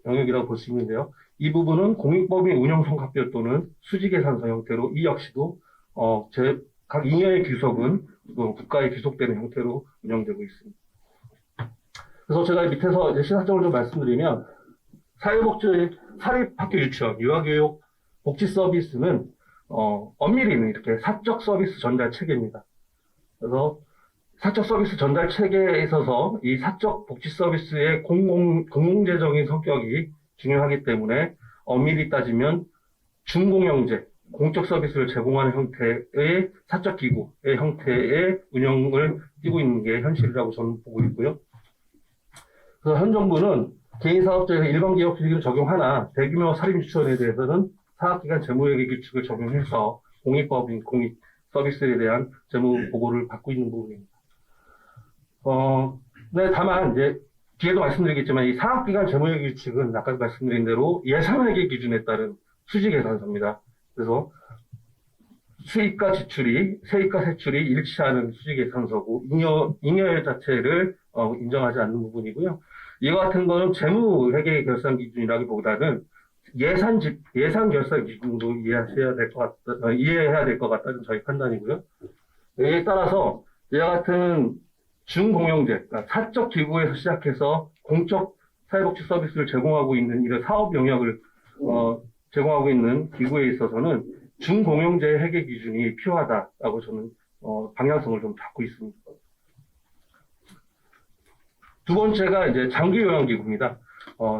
영역이라고 볼 수 있는데요. 이 부분은 공익법인 운영성과표 또는 수지계산서 형태로 이 역시도 각 잉여의 귀속은 국가에 귀속되는 형태로 운영되고 있습니다. 그래서 제가 밑에서 이제 시사점을 좀 말씀드리면 사립학교 유치원, 유아교육 복지 서비스는 엄밀히는 이렇게 사적 서비스 전달 체계입니다. 그래서 사적 서비스 전달 체계에 있어서 이 사적 복지 서비스의 공공재정인 성격이 중요하기 때문에 엄밀히 따지면 준공영제, 공적 서비스를 제공하는 형태의 사적 기구의 형태의 운영을 띠고 있는 게 현실이라고 저는 보고 있고요. 그래서 현 정부는 개인 사업자에서 일반 기업 규칙을 적용하나 대규모 사립 유치원에 대해서는 사학기관 재무회계 규칙을 적용해서 공익법인 공익 서비스에 대한 재무 보고를 받고 있는 부분입니다. 네, 다만 이제 뒤에도 말씀드리겠지만 이 사업기간 재무회계 규칙은 아까 말씀드린 대로 예산회계 기준에 따른 수지 계산서입니다. 그래서 수입과 지출이 세입과 세출이 일치하는 수지 계산서고 잉여 자체를 인정하지 않는 부분이고요. 이와 같은 거는 재무회계 결산 기준이라기보다는 예산 결산 기준으로 이해해야 될 것 같다는 저희 판단이고요. 이에 따라서 이와 같은 중공영제, 그러니까 사적 기구에서 시작해서 공적 사회복지 서비스를 제공하고 있는 이런 사업 영역을 제공하고 있는 기구에 있어서는 중공영제 회계 기준이 필요하다라고 저는 방향성을 좀 잡고 있습니다. 두 번째가 이제 장기요양기구입니다.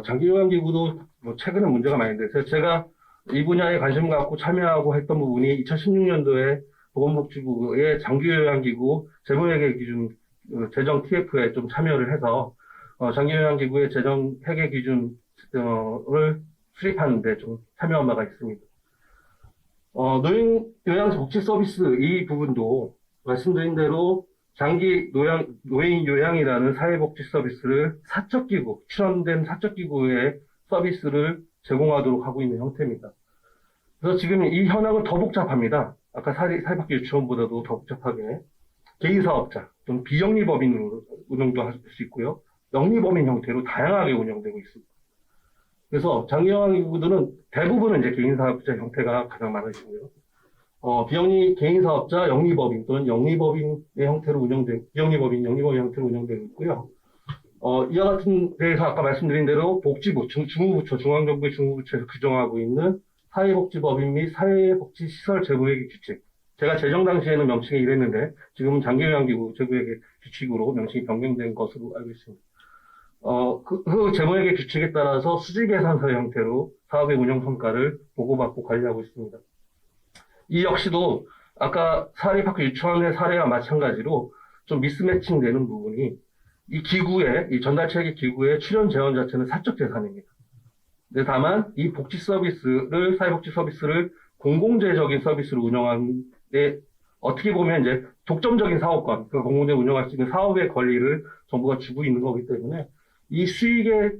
장기요양기구도 뭐 최근에 문제가 많이 돼서 제가 이 분야에 관심 갖고 참여하고 했던 부분이 2016년도에 보건복지부의 장기요양기구 재무회계 기준 재정 TF에 좀 참여를 해서 장기요양기구의 재정 회계 기준을 수립하는데 좀 참여한 바가 있습니다. 노인 요양 복지 서비스 이 부분도 말씀드린 대로 노인 요양이라는 사회복지 서비스를 사적기구, 출원된 사적기구의 서비스를 제공하도록 하고 있는 형태입니다. 그래서 지금 이 현황은 더 복잡합니다. 아까 사회복지 유치원보다도 더 복잡하게 개인사업자 또는 비영리법인으로 운영도 할 수 있고요. 영리법인 형태로 다양하게 운영되고 있습니다. 그래서 장기요양기구들은 대부분은 이제 개인사업자 형태가 가장 많으시고요. 개인사업자, 영리법인 또는 영리법인의 형태로 비영리법인, 영리법인 형태로 운영되고 있고요. 이와 같은 데에서 아까 말씀드린 대로 복지부, 중후부처, 중앙정부의 중후부처에서 규정하고 있는 사회복지법인 및 사회복지시설 재무회계 규칙. 제가 제정 당시에는 명칭이 이랬는데 지금은 장기요양기구 재무회계 규칙으로 명칭이 변경된 것으로 알고 있습니다. 그 재무회계 규칙에 따라서 수지계산서 형태로 사업의 운영 성과를 보고받고 관리하고 있습니다. 이 역시도 아까 사립학교 유치원의 사례와 마찬가지로 좀 미스매칭 되는 부분이 이 전달체계 기구의 출연 재원 자체는 사적 재산입니다. 근데 다만 이 사회복지 서비스를 공공재적인 서비스로 운영하는 데 어떻게 보면 이제 독점적인 사업권, 그 공공재 운영할 수 있는 사업의 권리를 정부가 주고 있는 거기 때문에 이 수익의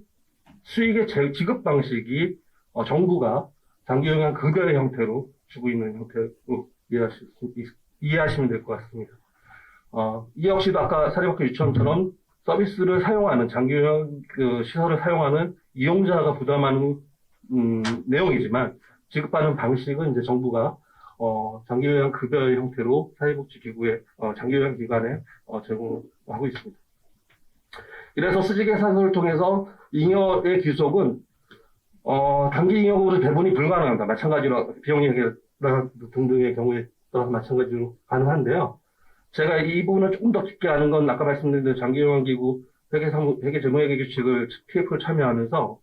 지급 방식이 정부가 장기요양 급여의 형태로 주고 있는 형태로 이해하시면 될 것 같습니다. 이 역시도 아까 사립학교 유치원처럼 서비스를 사용하는 장기요양 시설을 사용하는 이용자가 부담하는 내용이지만 지급하는 방식은 이제 정부가 장기요양 급여의 형태로 사회복지기구에 장기요양 기관에 제공하고 있습니다. 이래서 수지계산서를 통해서 잉여의 귀속은 단기 잉여금으로 배분이 불가능합니다. 마찬가지로 비용회계 등등의 경우에 따라서 마찬가지로 가능한데요. 제가 이 부분을 조금 더 깊게 아는 건 아까 말씀드린 대로 장기요양기구 회계 재무회계 규칙을 TF를 참여하면서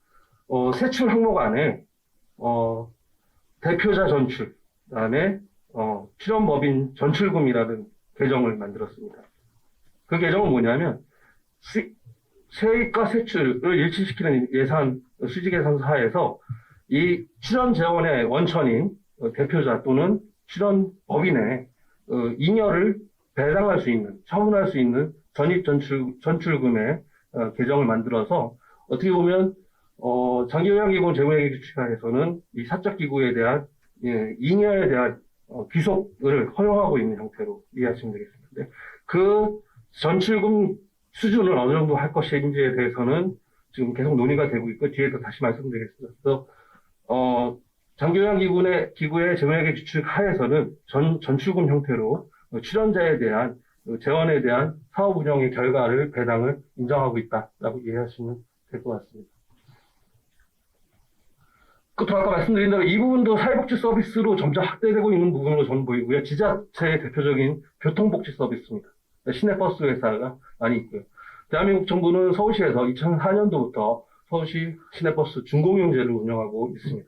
세출 항목 안에 대표자 전출, 그다음에 출연법인 전출금이라는 계정을 만들었습니다. 그 계정은 뭐냐면 세입과 세출을 일치시키는 수지계산서 하에서 이 출연 재원의 원천인 대표자 또는 출연 법인의 잉여를 배당할 수 있는, 처분할 수 있는 전입 전출금의 계정을 만들어서 어떻게 보면 장기요양기구 재무회계 규칙하에서는 이 사적기구에 대한 잉여에 대한 귀속을 허용하고 있는 형태로 이해하시면 되겠습니다. 그 전출금 수준을 어느 정도 할 것인지에 대해서는 지금 계속 논의가 되고 있고 뒤에서 다시 말씀드리겠습니다. 그래서 장기요양기구의 재무회계 규칙 하에서는 전출금 형태로 출연자에 대한 재원에 대한 사업 운영의 결과를 배당을 인정하고 있다라고 이해하시면 될 것 같습니다. 끝으로 아까 말씀드린 대로 이 부분도 사회복지 서비스로 점차 확대되고 있는 부분으로 저는 보이고요. 지자체의 대표적인 교통복지 서비스입니다. 시내버스 회사가 많이 있고요. 대한민국 정부는 서울시에서 2004년도부터 서울시 시내버스 준공영제를 운영하고 있습니다.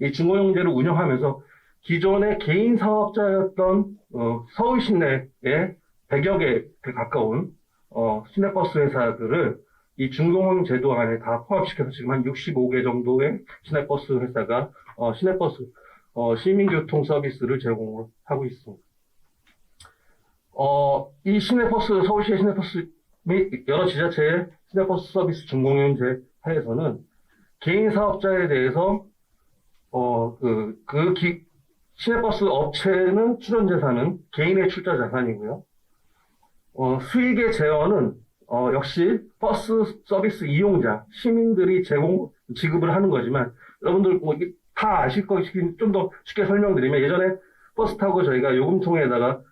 이 준공영제를 운영하면서 기존의 개인 사업자였던 서울 시내에 100여 개에 가까운 시내버스 회사들을 이 준공영 제도 안에 다 포함시켜서 지금 한 65개 정도의 시내버스 회사가 시민교통 서비스를 제공을 하고 있습니다. 이 서울시의 시내버스 및 여러 지자체의 시내버스 서비스 준공연제 하에서는 개인 사업자에 대해서 시내버스 업체는 출연 자산은 개인의 출자 자산이고요. 수익의 재원은 역시 버스 서비스 이용자, 시민들이 지급을 하는 거지만, 여러분들 뭐 이게 다 아실 것이긴 좀 더 쉽게 설명드리면, 예전에 버스 타고 저희가 요금통에다가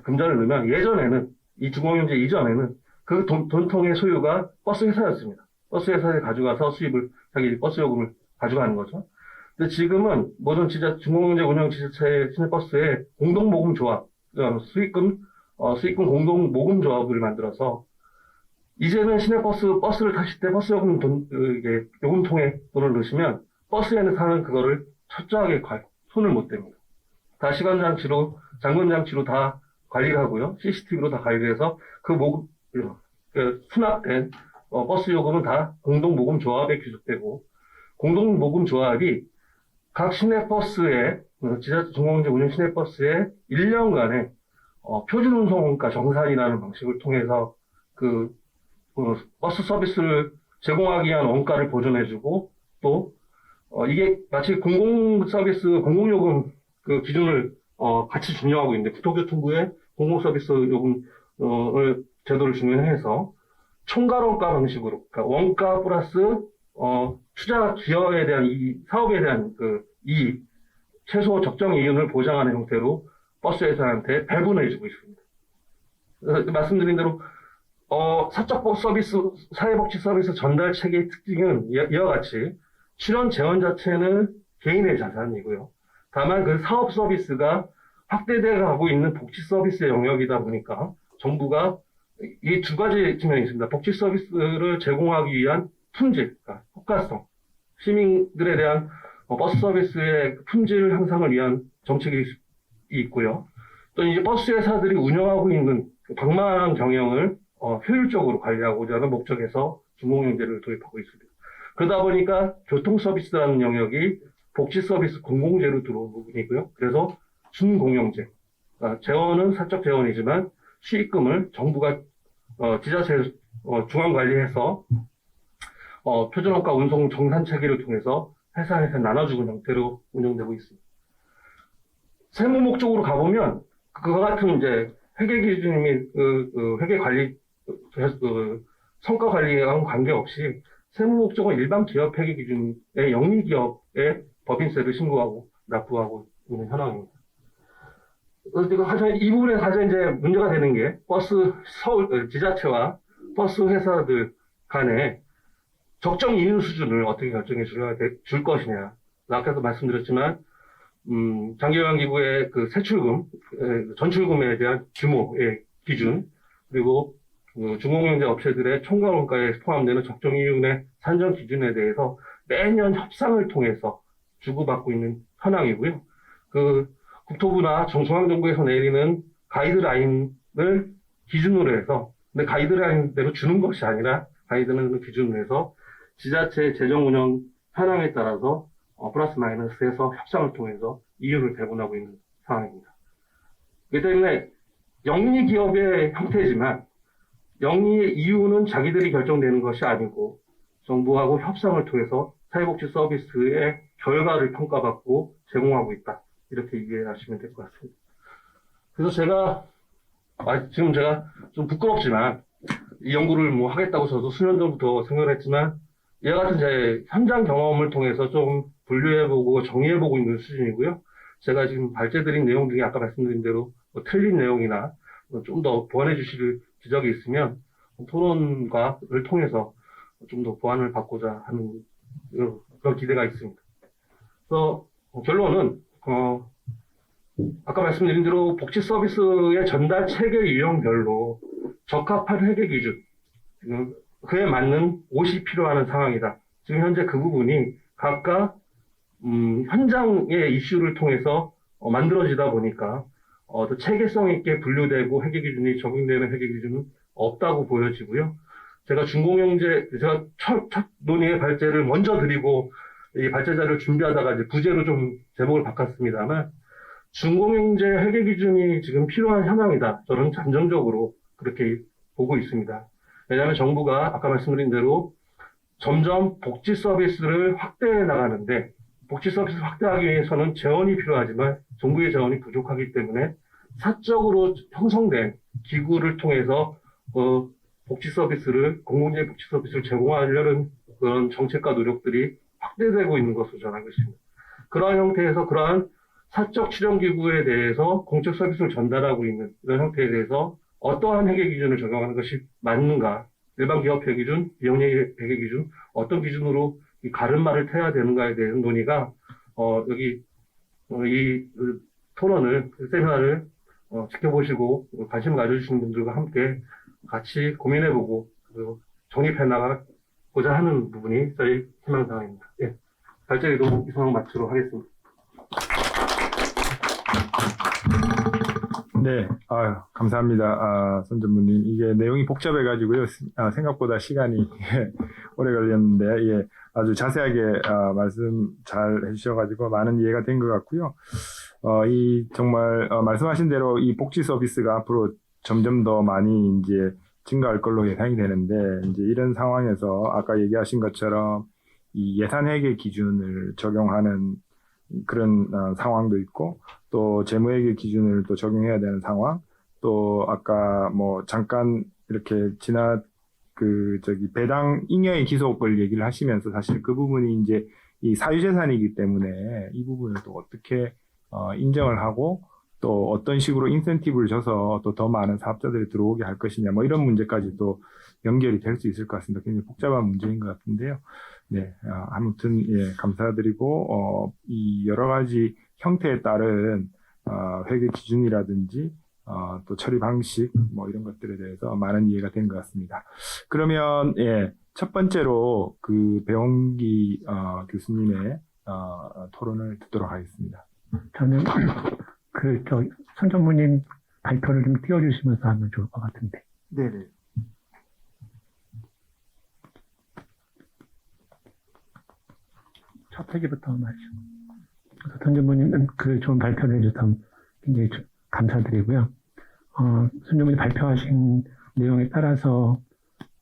금전을 넣으면, 예전에는 이 준공연제 이전에는 그 돈통의 소유가 버스 회사였습니다. 버스 회사에 가져가서 수입을 자기 버스 요금을 가져가는 거죠. 근데 지금은 모든 준공연제 운영 지자체의 시내버스에 공동모금조합, 수익금 공동모금조합을 만들어서 이제는 버스를 타실 때 버스 요금통에 돈을 넣으시면 버스에는 사는 그거를 철저하게 손을 못 댑니다. 다 잠금장치로 다 관리를 하고요. CCTV로 다 관리를 해서 수납된 버스 요금은 다 공동모금조합에 귀속되고, 공동모금조합이 각 시내버스에, 지자체 준공연제 운영 시내버스에 1년간의 표준 운송원가 정산이라는 방식을 통해서 버스 서비스를 제공하기 위한 원가를 보존해주고, 또 이게 마치 공공요금 기준을 같이 준용하고 있는데, 국토교통부의 공공서비스 요금을 제도를 준용해서 총괄원가 방식으로, 그러니까 원가 플러스 투자 기여에 대한 사업에 대한 이익, 최소 적정 이윤을 보장하는 형태로 버스 회사한테 배분해주고 있습니다. 말씀드린 대로 사적 서비스, 사회복지 서비스 전달 체계의 특징은 이와 같이 출연 재원 자체는 개인의 자산이고요. 다만 그 사업 서비스가 확대되어 가고 있는 복지 서비스의 영역이다 보니까 정부가 이 두 가지 측면이 있습니다. 복지 서비스를 제공하기 위한 품질, 그러니까 효과성, 시민들에 대한 버스 서비스의 품질 향상을 위한 정책이 있고요. 또 이제 버스 회사들이 운영하고 있는 방만한 경영을 효율적으로 관리하고자 하는 목적에서 준공연제를 도입하고 있습니다. 그러다 보니까 교통 서비스라는 영역이 복지 서비스 공공재로 들어온 부분이고요. 그래서 준공연제, 재원은 사적 재원이지만 수익금을 정부가 지자체 중앙 관리해서 표준원가 운송 정산 체계를 통해서 회사에서 나눠주는 형태로 운영되고 있습니다. 세무 목적으로 가보면 그와 같은 이제 회계 기준 및 회계 관리 성과 관리와 관계없이 세무 목적은 일반 기업 회계 기준의 영리 기업의 법인세를 신고하고 납부하고 있는 현황입니다. 이 부분에 가장 이제 문제가 되는 게 서울 지자체와 버스 회사들 간에 적정 이윤 수준을 어떻게 결정해 줄 것이냐. 아까도 말씀드렸지만 장기요양 기구의 세출금, 전출금에 대한 규모의 기준, 그리고 준공연제 업체들의 총괄원가에 포함되는 적정 이윤의 산정 기준에 대해서 매년 협상을 통해서 주고받고 있는 현황이고요. 국토부나 중앙정부에서 내리는 가이드라인을 기준으로 해서, 근데 가이드라인대로 주는 것이 아니라 가이드라인을 기준으로 해서 지자체 재정 운영 현황에 따라서 플러스 마이너스해서 협상을 통해서 이윤을 배분하고 있는 상황입니다. 그렇기 때문에 영리 기업의 형태지만 영리의 이유는 자기들이 결정되는 것이 아니고 정부하고 협상을 통해서 사회복지 서비스의 결과를 평가받고 제공하고 있다. 이렇게 이해하시면 될 것 같습니다. 그래서 지금 제가 좀 부끄럽지만 이 연구를 하겠다고 저도 수년 전부터 생각을 했지만 이와 같은 제 현장 경험을 통해서 좀 분류해보고 정리해보고 있는 수준이고요. 제가 지금 발제드린 내용 중에 아까 말씀드린 대로 틀린 내용이나 좀 더 보완해 주실 지적이 있으면 토론과를 통해서 좀 더 보완을 받고자 하는 그런 기대가 있습니다. 그래서 결론은 아까 말씀드린 대로 복지 서비스의 전달 체계 유형별로 적합한 회계 기준, 그에 맞는 옷이 필요한 상황이다. 지금 현재 그 부분이 각각 현장의 이슈를 통해서 만들어지다 보니까 또 체계성 있게 분류되고 회계 기준이 적용되는 회계 기준은 없다고 보여지고요. 제가 첫 논의의 발제를 먼저 드리고 이 발제 자료를 준비하다가 이제 부제로 좀 제목을 바꿨습니다만 준공연제 회계 기준이 지금 필요한 현황이다. 저는 잠정적으로 그렇게 보고 있습니다. 왜냐하면 정부가 아까 말씀드린 대로 점점 복지 서비스를 확대해 나가는데 복지 서비스를 확대하기 위해서는 재원이 필요하지만 정부의 재원이 부족하기 때문에 사적으로 형성된 기구를 통해서 복지 서비스를 공공적인 복지 서비스를 제공하려는 그런 정책과 노력들이 확대되고 있는 것으로 저는 알고 있습니다. 그러한 형태에서 그러한 사적 출연기구에 대해서 공적 서비스를 전달하고 있는 이런 형태에 대해서 어떠한 회계 기준을 적용하는 것이 맞는가, 일반 기업 회계 기준, 비영리 회계 기준, 어떤 기준으로 이 가름말을 태야 되는가에 대한 논의가 여기 이 토론을, 세미나를 지켜보시고 관심 가져주시는 분들과 함께 같이 고민해보고 그리고 정립해 나가고자 하는 부분이 저희 희망사항입니다. 예. 발제도 이상 마치도록 하겠습니다. 네, 아유, 감사합니다. 손 전무님. 이게 내용이 복잡해가지고요. 생각보다 시간이 오래 걸렸는데, 예, 아주 자세하게 말씀 잘 해주셔가지고 많은 이해가 된 것 같고요. 정말 말씀하신 대로 이 복지 서비스가 앞으로 점점 더 많이 이제 증가할 걸로 예상이 되는데, 이제 이런 상황에서 아까 얘기하신 것처럼 이 예산 회계 기준을 적용하는 그런 상황도 있고, 또 재무회계 기준을 또 적용해야 되는 상황, 또 아까 뭐 잠깐 이렇게 배당 잉여의 기속을 얘기를 하시면서 사실 그 부분이 이제 이 사유재산이기 때문에 이 부분을 또 어떻게 인정을 하고 또 어떤 식으로 인센티브를 줘서 또 더 많은 사업자들이 들어오게 할 것이냐, 뭐 이런 문제까지 또 연결이 될 수 있을 것 같습니다. 굉장히 복잡한 문제인 것 같은데요. 네, 아무튼 예, 감사드리고 이 여러 가지 형태에 따른 회계 기준이라든지 또 처리 방식 뭐 이런 것들에 대해서 많은 이해가 된 것 같습니다. 그러면 예, 첫 번째로 그 배원기 교수님의 토론을 듣도록 하겠습니다. 저는 손 전무님 발표를 좀 띄워주시면서 하면 좋을 것 같은데. 네네. 첫 페이지부터 말이죠. 손 전무님 그 좋은 발표를 해주셔서 굉장히 감사드리고요. 손 전무님 발표하신 내용에 따라서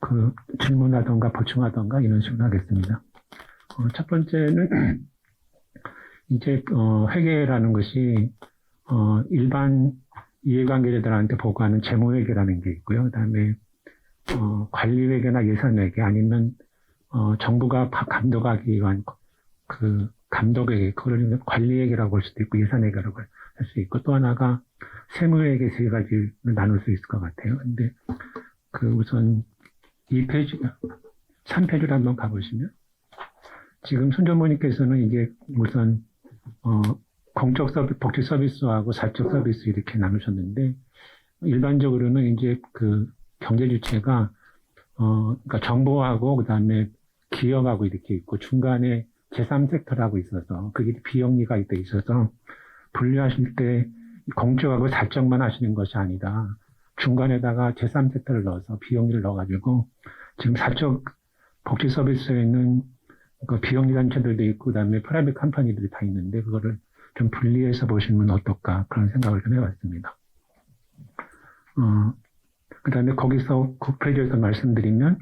그 질문하던가 보충하던가 이런 식으로 하겠습니다. 첫 번째는 이제 회계라는 것이 일반 이해관계자들한테 보고하는 재무회계라는 게 있고요. 그다음에 관리회계나 예산회계 아니면 정부가 감독하기 위한 그 감독회계, 그걸 관리회계라고 할 수도 있고 예산회계라고 할 수 있고, 또 하나가 세무회계 세 가지를 나눌 수 있을 것 같아요. 근데 우선 2페이지, 3페이지를 한번 가보시면 지금 손 전무님께서는 이게 우선 공적 서비스, 복지 서비스하고 사적 서비스 이렇게 나누셨는데, 일반적으로는 이제 그 경제 주체가 그러니까 정부하고 그다음에 기업하고 이렇게 있고 중간에 제3섹터라고 있어서 그게 비영리가 있어서 분류하실 때 공적하고 사적만 하시는 것이 아니라 중간에다가 제3섹터를 넣어서 비영리를 넣어가지고 지금 사적 복지 서비스에 있는 그 비영리 단체들도 있고 그다음에 프라이빗 컴퍼니들이 다 있는데 그거를 좀 분리해서 보시면 어떨까 그런 생각을 좀 해봤습니다. 그다음에 거기서 9페이지에서 말씀드리면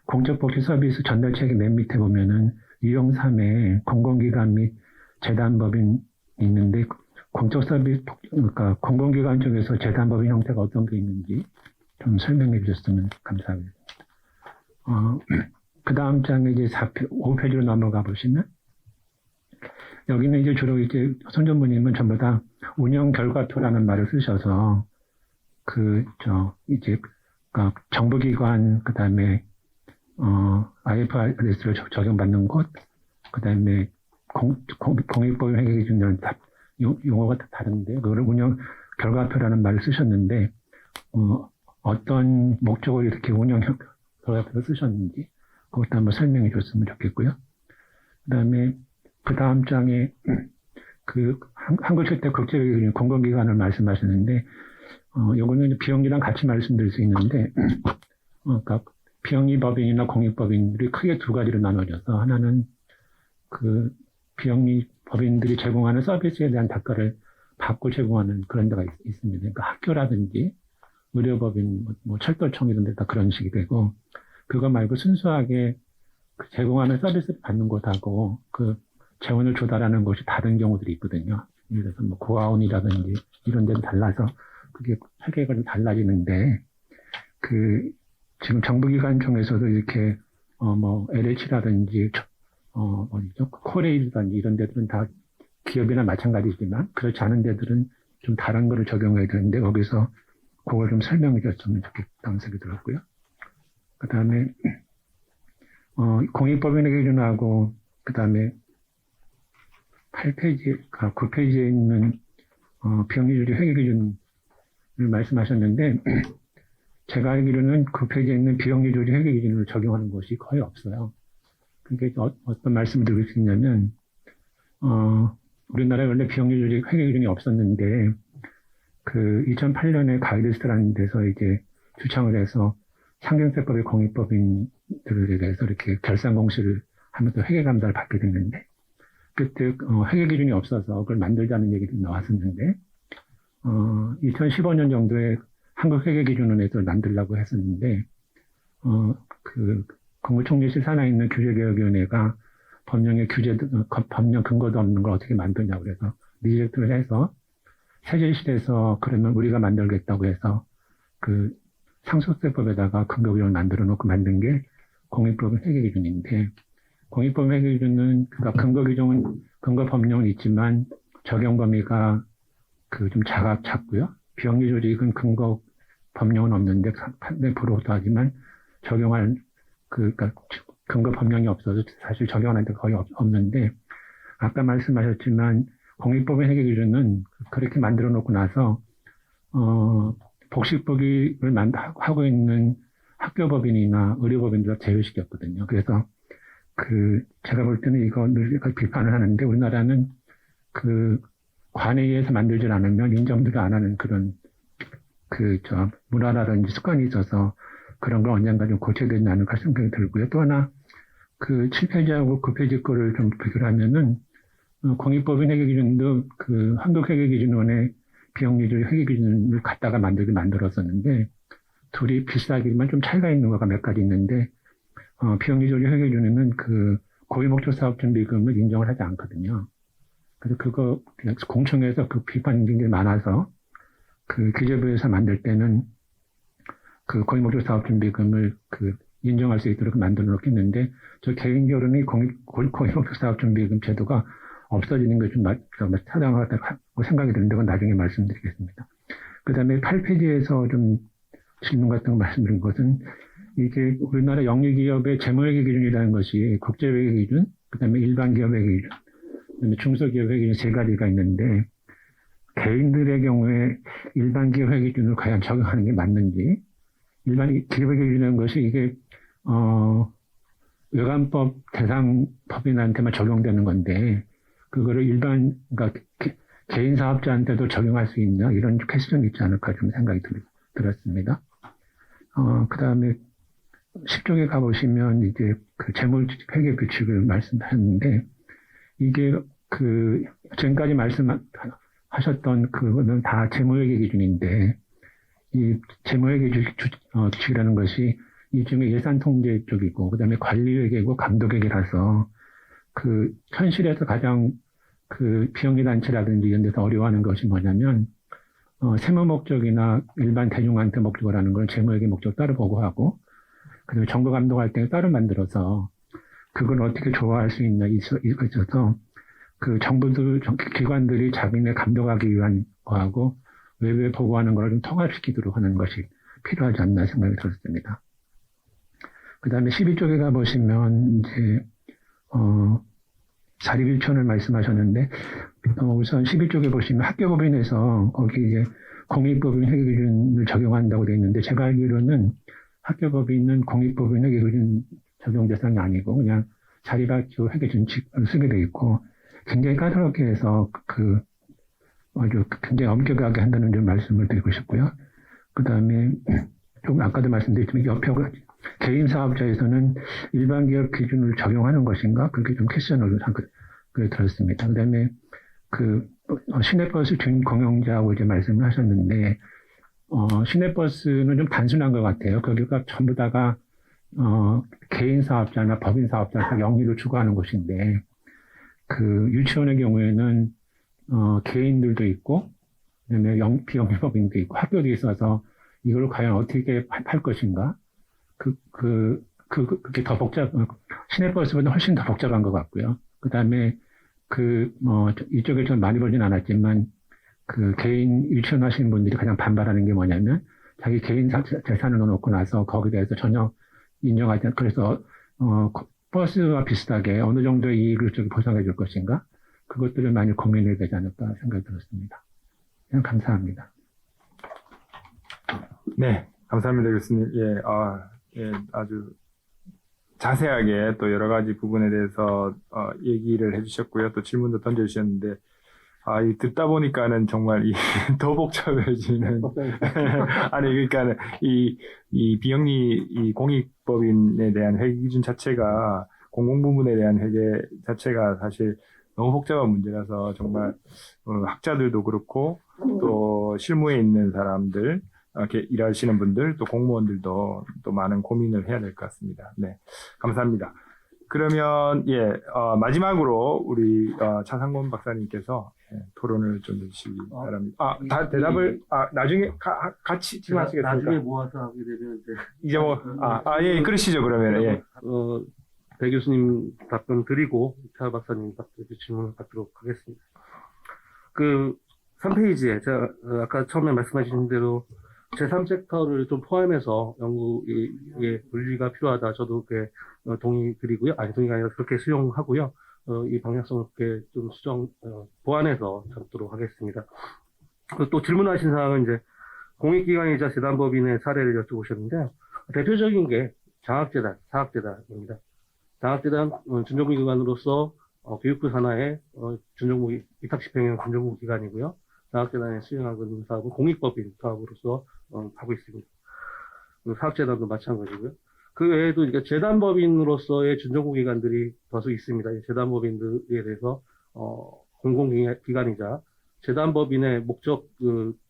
공적 복지 서비스 전달책의 맨 밑에 보면은 유형 3에 공공기관 및 재단법인 있는데 공적 서비스 그러니까 공공기관 쪽에서 재단법인 형태가 어떤 게 있는지 좀 설명해 주셨으면 감사하겠습니다. 그 다음 장에 이제 5페이지로 넘어가 보시면 여기는 이제 주로 이제 손 전무님은 전부 다 운영 결과표라는 말을 쓰셔서 이제 정부기관 그다음에 IFRS를 적용받는 곳 그다음에 공익법인 회계 기준이라는 용어가 다 다른데 그걸 운영 결과표라는 말을 쓰셨는데 어떤 목적으로 이렇게 운영 결과표를 쓰셨는지 그것도 한번 설명해 줬으면 좋겠고요. 그다음에 그 다음 장에 한국철대 국제회계 공공기관을 말씀하시는데 요거는 비영리랑 같이 말씀드릴 수 있는데 그러니까 비영리 법인이나 공익법인들이 크게 두 가지로 나눠져서 하나는 그 비영리 법인들이 제공하는 서비스에 대한 단가를 받고 제공하는 그런 데가 있습니다. 그러니까 학교라든지 의료법인, 뭐 철도청 이런 데 다 그런 식이 되고, 그거 말고 순수하게 그 제공하는 서비스를 받는 곳하고 그 재원을 조달하는 곳이 다른 경우들이 있거든요. 예를 들어서 뭐 고아원이라든지 이런 데는 달라서 그게 회계가 좀 달라지는데, 그 지금 정부기관 중에서도 이렇게 뭐 LH라든지 뭐죠 코레일이라든지 이런 데들은 다 기업이나 마찬가지지만 그렇지 않은 데들은 좀 다른 거를 적용해야 되는데 거기서 그걸 좀 설명해 줬으면 좋겠다는 생각이 들었고요. 그 다음에 공익법인의 기준하고 그 다음에 8페이지, 9페이지에 있는 비영리주의 회계 기준을 말씀하셨는데 제가 알기로는 9페이지에 있는 비영리주의 회계 기준을 적용하는 곳이 거의 없어요. 그러니까 어떤 말씀을 드릴 수 있냐면 우리나라에 원래 비영리주의 회계 기준이 없었는데 그 2008년에 가이드스라는 데서 이제 주창을 해서 상경세법의 공익법인들에 대해서 이렇게 결산 공시를 하면서 회계 감사를 받게 됐는데 그때 회계 기준이 없어서 그걸 만들자는 얘기도 나왔었는데 2015년 정도에 한국 회계 기준원에서 만들려고 했었는데 그 국무총리실 산하에 있는 규제개혁위원회가 법령의 법령 근거도 없는 걸 어떻게 만드냐고 그래서 리젝트를 해서 세제실에서 그러면 우리가 만들겠다고 해서 그 상속세법에다가 근거 기준을 만들어 놓고 만든 게 공익법인 회계 기준인데 공익법인 회계 기준은 그러니까 근거 법령은 있지만 적용 범위가 그 좀 작고요. 비영리 조직은 근거 법령은 없는데 판례부로도 하지만 적용할 그러니까 근거 법령이 없어서 사실 적용하는 데 거의 없는데 아까 말씀하셨지만 공익법인 회계 기준은 그렇게 만들어 놓고 나서 복식법을 하고 있는 학교법인이나 의료법인들 제외시켰거든요. 그래서 그 제가 볼 때는 이거 늘 비판을 하는데 우리나라는 그 관에 의해서 만들질 않으면 인정도 안 하는 그런 문화라든지 습관이 있어서 그런 걸 언젠가 좀 고쳐야 되지 않을까 생각이 들고요. 또 하나 그 7페이지하고 9페이지 거를 좀 비교를 하면은 공익법인 회계 기준도 그 한국회계기준원의 비영리주의 회계 기준을 갖다가 만들었었는데 둘이 비슷하기만 좀 차이가 있는 거가 몇 가지 있는데 비영리주의 회계 기준에는 그 고유목적 사업준비금을 인정을 하지 않거든요. 그래서 그거 공청회에서 그 비판이 굉장히 많아서 그 기재부에서 만들 때는 그 고유목적 사업준비금을 그 인정할 수 있도록 만들어 놓겠는데 저 개인적으로는 고유목적 사업준비금 제도가 없어지는 게 좀 타당하다고 생각이 드는데 그건 나중에 말씀드리겠습니다. 그 다음에 8페이지에서 좀 질문 같은 거 말씀드린 것은 이게 우리나라 영리기업의 재무회계 기준이라는 것이 국제회계 기준, 그 다음에 일반기업회계 기준, 그 다음에 중소기업회계 기준 세 가지가 있는데 개인들의 경우에 일반기업회계 기준을 과연 적용하는 게 맞는지 일반 기업회계 기준이라는 것이 이게 외관법 대상 법인한테만 적용되는 건데 그거를 그러니까 개인 사업자한테도 적용할 수 있나 이런 퀘스천이 있지 않을까 좀 생각이 들었습니다. 그 다음에 10쪽에 가보시면 이제 그 재무회계 규칙을 말씀하셨는데 이게 그 지금까지 말씀하셨던 그거는 다 재무회계 기준인데 이 재무회계 규칙이라는 것이 이 중에 예산통제 쪽이고 그다음에 관리회계고 감독회계라서 그 현실에서 가장 그 비영리 단체라든지 이런 데서 어려워하는 것이 뭐냐면 세무 목적이나 일반 대중한테 목적을 하는 걸 재무회계 목적 따로 보고하고 그리고 정부 감독할 때 따로 만들어서 그걸 어떻게 조화할 수 있나 이거 있어서 그 정부들 기관들이 자기네 감독하기 위한 거하고 외부에 보고하는 걸 좀 통합시키도록 하는 것이 필요하지 않나 생각이 들었습니다. 그 다음에 12쪽에 가보시면 이제 자립일천을 말씀하셨는데 우선 11쪽에 보시면 학교법인에서 거기 이제 공익법인 회계 기준을 적용한다고 되어 있는데 제가 알기로는 학교법인은 공익법인 회계 기준 적용 대상이 아니고 그냥 자립학교 회계 준칙을 쓰게 되어 있고 굉장히 까다롭게 해서 아주 굉장히 엄격하게 한다는 점 말씀을 드리고 싶고요. 그 다음에 좀 아까도 말씀드렸지만 옆에 개인 사업자에서는 일반 기업 기준을 적용하는 것인가? 그게 좀 퀘스천으로 들었습니다. 그 다음에 시내버스 준 공영자하고 이제 말씀을 하셨는데, 시내버스는 좀 단순한 것 같아요. 거기가 전부 다가 개인 사업자나 법인 사업자가 영리를 추구하는 곳인데 그 유치원의 경우에는 개인들도 있고 그다음에 비영리법인도 있고 학교도 있어서 이걸 과연 어떻게 할 것인가 그게 더 시내버스보다 훨씬 더 복잡한 것 같고요. 그다음에 이쪽에 좀 많이 보진 않았지만 그 개인 유치원 하시는 분들이 가장 반발하는 게 뭐냐면 자기 개인 재산을 넣어놓고 나서 거기에 대해서 전혀 인정하지 않고 그래서 버스와 비슷하게 어느 정도의 이익을 좀 보상해 줄 것인가 그것들을 많이 고민해야 되지 않을까 생각이 들었습니다. 그냥 감사합니다. 네, 감사합니다, 교수님. 예, 아주 자세하게 또 여러 가지 부분에 대해서 얘기를 해주셨고요. 또 질문도 던져주셨는데, 이 듣다 보니까는 정말 더 복잡해지는. 아니, 그러니까는 이 비영리 이 공익법인에 대한 회계 기준 자체가 공공부문에 대한 회계 자체가 사실 너무 복잡한 문제라서 정말 학자들도 그렇고 또 실무에 있는 사람들 이렇게 일하시는 분들 또 공무원들도 또 많은 고민을 해야 될 것 같습니다. 네, 감사합니다. 그러면 마지막으로 우리 차상권 박사님께서 토론을 좀 해주시기 바랍니다. 다 대답을 나중에 같이 지금 하시겠습니까? 나중에 모아서 하게 되면 이제 예, 그러시죠 그러면. 예. 배 교수님 답변 드리고 차 박사님 질문을 받도록 하겠습니다. 그 3페이지에 제가 아까 처음에 말씀하신 대로 제3섹터를 좀 포함해서 연구의 분리가 필요하다. 저도 그렇게 동의 드리고요. 동의가 아니라 그렇게 수용하고요. 이 방향성을 그렇게 좀 보완해서 잡도록 하겠습니다. 또 질문하신 사항은 이제 공익기관이자 재단법인의 사례를 여쭤보셨는데 대표적인 게 장학재단, 사학재단입니다. 장학재단 준정부기관으로서 교육부 산하의 준정부 위탁집행형 준정부 기관이고요. 장학재단에 수행하고 있는 사업은 공익법인 사업으로서 하고 있습니다. 사학재단도 마찬가지고요. 그 외에도 이제 재단법인으로서의 준정부 기관들이 다수 있습니다. 이 재단법인들에 대해서 공공기관이자 재단법인의 목적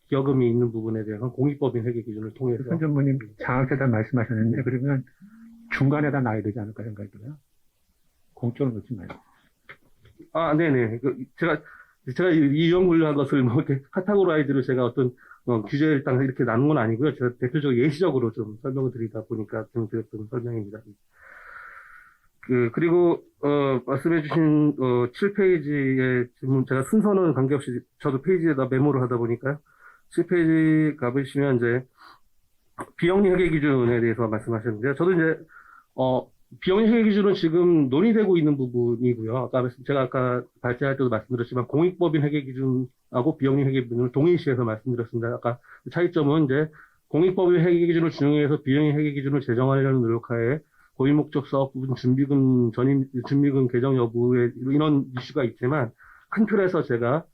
기여금이 있는 부분에 대한 공익법인 회계 기준을 통해서. 현 전무님 장학재단 말씀하셨는데 그러면 중간에다 놔야 되지 않을까 생각이 들어요. 공적으로 놓지 말고. 네네. 제가 이용 한 것을 뭐 이렇게 카테고라이즈를 제가 어떤 규제를 딱 이렇게 나눈 건 아니고요. 제가 대표적으로 예시적으로 좀 설명을 드리다 보니까 좀 드렸던 설명입니다. 그리고 말씀해주신 7페이지의 질문 제가 순서는 관계없이 저도 페이지에다 메모를 하다 보니까요. 7페이지 가보시면 이제 비영리 회계 기준에 대해서 말씀하셨는데요. 저도 이제 비영리 회계 기준은 지금 논의되고 있는 부분이고요. 제가 아까 발제할 때도 말씀드렸지만 공익법인 회계 기준하고 비영리 회계 기준을 동일시해서 말씀드렸습니다. 아까 차이점은 이제 공익법인 회계 기준을 준용해서 비영리 회계 기준을 제정하려는 노력하에 고유 목적 사업 부분 준비금 준비금 개정 여부에 이런 이슈가 있지만 큰 틀에서 제가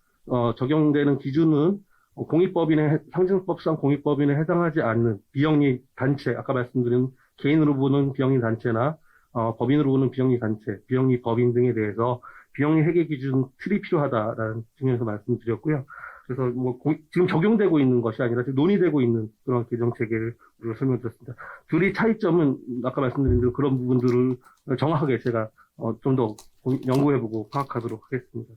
적용되는 기준은 공익법인의 상징법상 공익법인에 해당하지 않는 비영리 단체, 아까 말씀드린 개인으로 보는 비영리 단체나 법인으로 보는 비영리 단체, 비영리 법인 등에 대해서 비영리 회계 기준 틀이 필요하다라는 측면에서 말씀드렸고요. 그래서 지금 적용되고 있는 것이 아니라 지금 논의되고 있는 그런 개정 체계를 우리가 설명드렸습니다. 둘이 차이점은 아까 말씀드린 대로 그런 부분들을 정확하게 제가 좀 더 연구해보고 파악하도록 하겠습니다.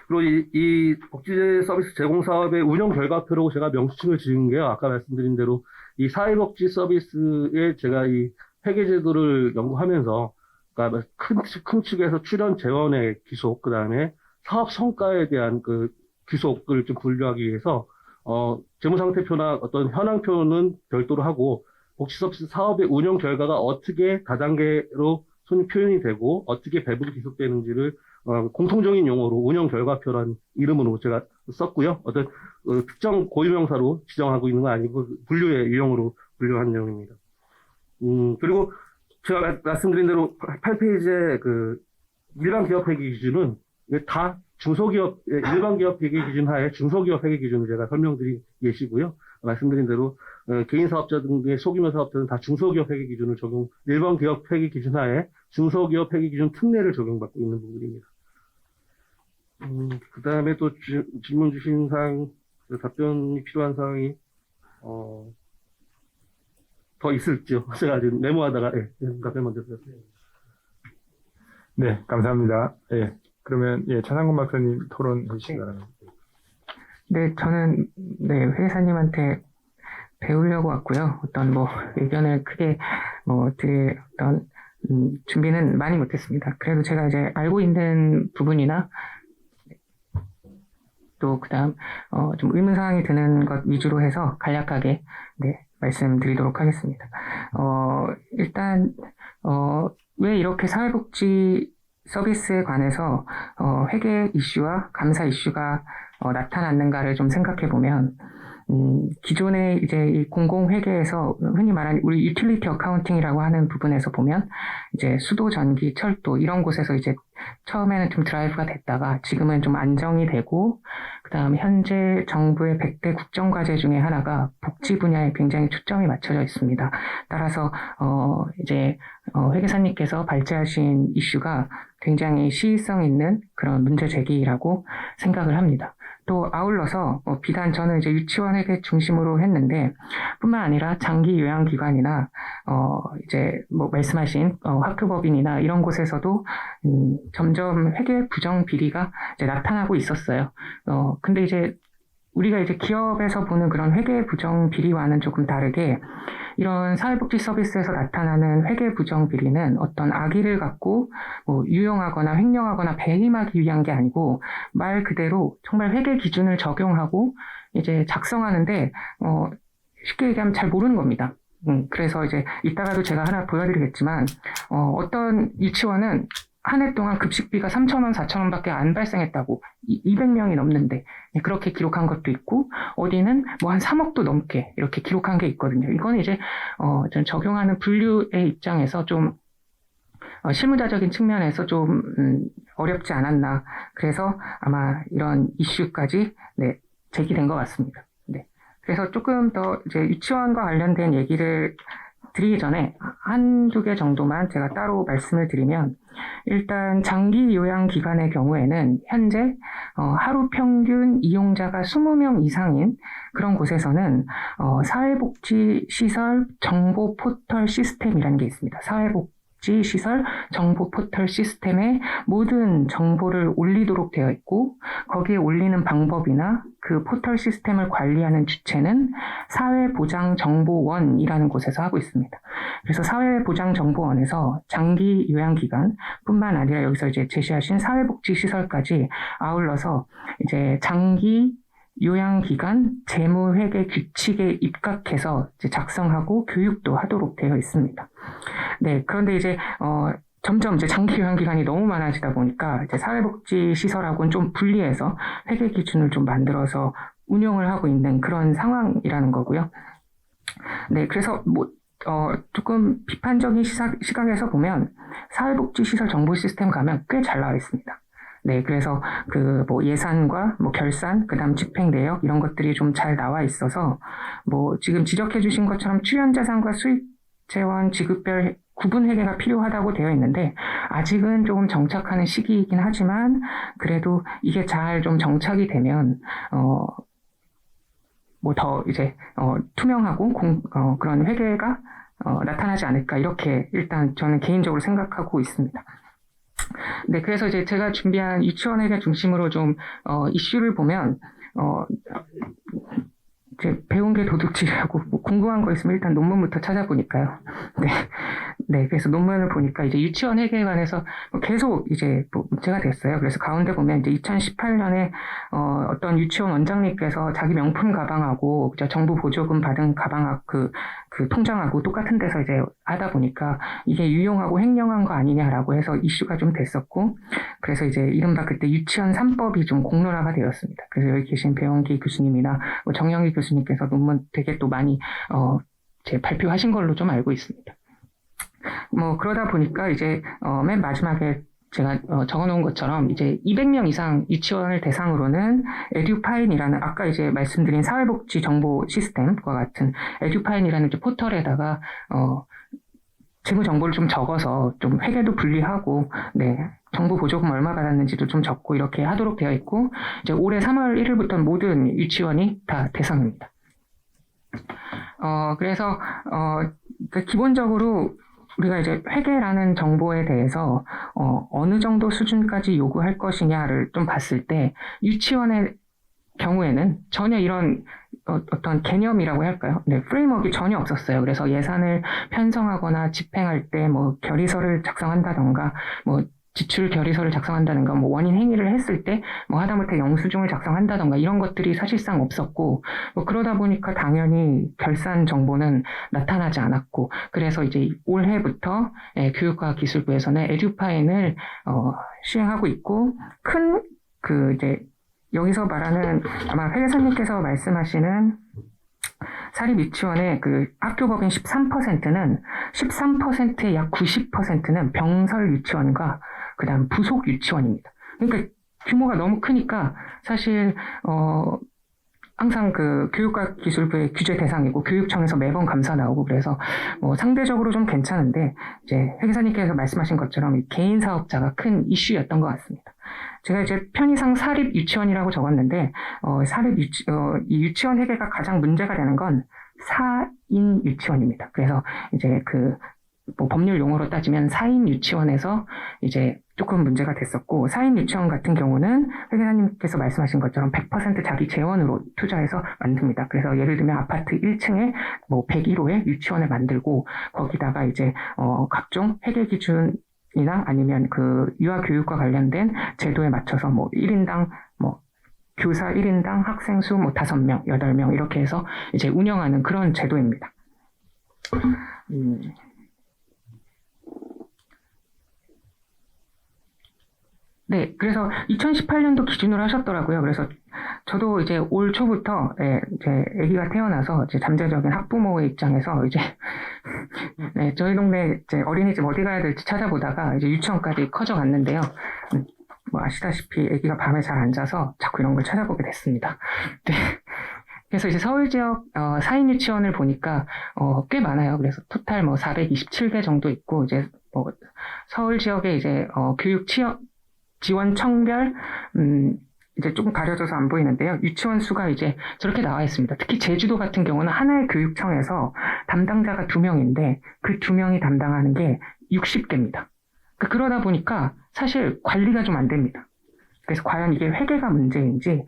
그리고 이 복지 서비스 제공 사업의 운영 결과표로 제가 명칭을 지은 게요. 아까 말씀드린 대로 이 사회복지 서비스에 제가 이 회계 제도를 연구하면서 그러니까 큰 축에서 출연 재원의 기속, 그다음에 사업 성과에 대한 그 기속을 좀 분류하기 위해서 재무상태표나 어떤 현황표는 별도로 하고 복지 서비스 사업의 운영 결과가 어떻게 다단계로 표현이 되고 어떻게 배분이 기속되는지를 공통적인 용어로 운영 결과표라는 이름으로 제가 썼고요. 어떤 특정 고유명사로 지정하고 있는 건 아니고 분류의 유형으로 분류한 내용입니다. 그리고 제가 말씀드린 대로 8페이지에 그 일반 기업 회계 기준은 다 중소기업, 일반 기업 회계 기준 하에 중소기업 회계 기준을 제가 설명드린 예시고요. 말씀드린 대로 개인 사업자 등의 소규모 사업자는 다 중소기업 회계 기준을 일반 기업 회계 기준 하에 중소기업 회계 기준 특례를 적용받고 있는 부분입니다. 그 다음에 또 질문 주신 사항, 답변이 필요한 사항이 더 있을지요. 제가 지금 메모하다가 답변 먼저 드렸어요. 네, 감사합니다. 예, 그러면 차상권 박사님 토론 해주시기 바랍니다. 네, 저는 회계사님한테 배우려고 왔고요. 어떤 의견을 크게 드릴 어떤 준비는 많이 못했습니다. 그래도 제가 이제 알고 있는 부분이나 또 그다음 좀 의문사항이 드는 것 위주로 해서 간략하게 말씀드리도록 하겠습니다. 일단 왜 이렇게 사회복지 서비스에 관해서 회계 이슈와 감사 이슈가 나타났는가를 좀 생각해 보면 기존에 이제 이 공공회계에서 흔히 말하는 우리 유틸리티 어카운팅이라고 하는 부분에서 보면 이제 수도, 전기, 철도 이런 곳에서 이제 처음에는 좀 드라이브가 됐다가 지금은 좀 안정이 되고 그다음에 현재 정부의 100대 국정과제 중에 하나가 복지 분야에 굉장히 초점이 맞춰져 있습니다. 따라서 이제 회계사님께서 발제하신 이슈가 굉장히 시의성 있는 그런 문제 제기라고 생각을 합니다. 또 아울러서 비단 저는 이제 유치원 회계 중심으로 했는데 뿐만 아니라 장기 요양기관이나 이제 말씀하신 학교법인이나 이런 곳에서도 점점 회계 부정 비리가 이제 나타나고 있었어요. 근데 이제 우리가 이제 기업에서 보는 그런 회계 부정 비리와는 조금 다르게 이런 사회복지 서비스에서 나타나는 회계 부정 비리는 어떤 악의를 갖고 유용하거나 횡령하거나 배임하기 위한 게 아니고 말 그대로 정말 회계 기준을 적용하고 이제 작성하는데 쉽게 얘기하면 잘 모르는 겁니다. 그래서 이제 이따가도 제가 하나 보여드리겠지만 어떤 유치원은 한 해 동안 급식비가 3,000원, 4,000원밖에 안 발생했다고 200명이 넘는데 그렇게 기록한 것도 있고 어디는 한 3억도 넘게 이렇게 기록한 게 있거든요. 이건 이제 전 적용하는 분류의 입장에서 좀 실무자적인 측면에서 좀 어렵지 않았나. 그래서 아마 이런 이슈까지 제기된 것 같습니다. 네. 그래서 조금 더 이제 유치원과 관련된 얘기를 드리기 전에 한두 개 정도만 제가 따로 말씀을 드리면 일단 장기 요양 기관의 경우에는 현재 하루 평균 이용자가 20명 이상인 그런 곳에서는 사회복지 시설 정보 포털 시스템이라는 게 있습니다. 사회복지 시설 정보 포털 시스템에 모든 정보를 올리도록 되어 있고 거기에 올리는 방법이나 그 포털 시스템을 관리하는 주체는 사회보장정보원이라는 곳에서 하고 있습니다. 그래서 사회보장정보원에서 장기 요양기관 뿐만 아니라 여기서 이제 제시하신 사회복지시설까지 아울러서 이제 장기 요양기관 재무회계 규칙에 입각해서 이제 작성하고 교육도 하도록 되어 있습니다. 네, 그런데 이제 점점 이제 장기 요양기관이 너무 많아지다 보니까 이제 사회복지 시설하고는 좀 분리해서 회계 기준을 좀 만들어서 운영을 하고 있는 그런 상황이라는 거고요. 네, 그래서 조금 비판적인 시각에서 보면 사회복지 시설 정보 시스템 가면 꽤 잘 나와 있습니다. 네, 그래서 예산과 결산, 그다음 집행 내역 이런 것들이 좀 잘 나와 있어서 지금 지적해 주신 것처럼 출연 자산과 수익 재원 지급별 구분 회계가 필요하다고 되어 있는데 아직은 조금 정착하는 시기이긴 하지만 그래도 이게 잘 좀 정착이 되면 더 이제 투명하고 그런 회계가 나타나지 않을까 이렇게 일단 저는 개인적으로 생각하고 있습니다. 네, 그래서 이제 제가 준비한 유치원 회계 중심으로 좀 이슈를 보면 이제 배운 게 도둑질이라고 궁금한 거 있으면 일단 논문부터 찾아보니까요. 네, 그래서 논문을 보니까 이제 유치원 회계에 관해서 계속 이제 문제가 됐어요. 그래서 가운데 보면 이제 2018년에 어떤 유치원 원장님께서 자기 명품 가방하고 정부 보조금 받은 가방하고 그 통장하고 똑같은 데서 이제 하다 보니까 이게 유용하고 횡령한 거 아니냐라고 해서 이슈가 좀 됐었고, 그래서 이제 이른바 그때 유치원 3법이 좀 공론화가 되었습니다. 그래서 여기 계신 배원기 교수님이나 정영희 교수님께서 논문 되게 또 많이 발표하신 걸로 좀 알고 있습니다. 그러다 보니까 이제 맨 마지막에 제가 적어놓은 것처럼 이제 200명 이상 유치원을 대상으로는 에듀파인이라는 아까 이제 말씀드린 사회복지 정보 시스템과 같은 에듀파인이라는 이제 포털에다가 재무 정보를 좀 적어서 좀 회계도 분리하고 정부 보조금 얼마 받았는지도 좀 적고 이렇게 하도록 되어 있고 이제 올해 3월 1일부터 모든 유치원이 다 대상입니다. 그래서 그러니까 기본적으로 우리가 이제 회계라는 정보에 대해서 어느 정도 수준까지 요구할 것이냐를 좀 봤을 때 유치원의 경우에는 전혀 이런 어떤 개념이라고 할까요? 네, 프레임워크가 전혀 없었어요. 그래서 예산을 편성하거나 집행할 때 뭐 결의서를 작성한다던가 뭐 지출 결의서를 작성한다든가 뭐 원인 행위를 했을 때 뭐 하다못해 영수증을 작성한다던가 이런 것들이 사실상 없었고 뭐 그러다 보니까 당연히 결산 정보는 나타나지 않았고 그래서 이제 올해부터 교육과학기술부에서는 에듀파인을 시행하고 있고 큰 그 이제 여기서 말하는 아마 회계사님께서 말씀하시는 사립 유치원의 그 학교법인 13%는 13%의 약 90%는 병설 유치원과 그다음 부속 유치원입니다. 그러니까 규모가 너무 크니까 사실 항상 그 교육과학기술부의 규제 대상이고 교육청에서 매번 감사 나오고 그래서 뭐 상대적으로 좀 괜찮은데 이제 회계사님께서 말씀하신 것처럼 개인 사업자가 큰 이슈였던 것 같습니다. 제가 이제 편의상 사립 유치원이라고 적었는데 이 유치원 회계가 가장 문제가 되는 건 4인 유치원입니다. 그래서 이제 뭐 법률 용어로 따지면 4인 유치원에서 이제 조금 문제가 됐었고 4인 유치원 같은 경우는 회계사님께서 말씀하신 것처럼 100% 자기 재원으로 투자해서 만듭니다. 그래서 예를 들면 아파트 1층에 뭐 101호에 유치원을 만들고 거기다가 이제 각종 회계 기준이나 아니면 그 유아교육과 관련된 제도에 맞춰서 뭐 1인당 뭐 교사 1인당 학생 수 뭐 5명, 8명 이렇게 해서 이제 운영하는 그런 제도입니다. 네, 그래서 2018년도 기준으로 하셨더라고요. 그래서 저도 이제 올 초부터 제 아기가 태어나서 이제 잠재적인 학부모의 입장에서 이제 네, 저희 동네 이제 어린이집 어디 가야 될지 찾아보다가 이제 유치원까지 커져갔는데요. 뭐 아시다시피 아기가 밤에 잘 안 자서 자꾸 이런 걸 찾아보게 됐습니다. 네. 그래서 이제 서울 지역 4인 유치원을 보니까 꽤 많아요. 그래서 토탈 뭐 427개 정도 있고 이제 뭐 서울 지역에 이제 교육 지원 청별 이제 조금 가려져서 안 보이는데요. 유치원 수가 이제 저렇게 나와 있습니다. 특히 제주도 같은 경우는 하나의 교육청에서 담당자가 2명인데 그 2명이 담당하는 게 60개입니다. 그러다 보니까 사실 관리가 좀 안 됩니다. 그래서 과연 이게 회계가 문제인지,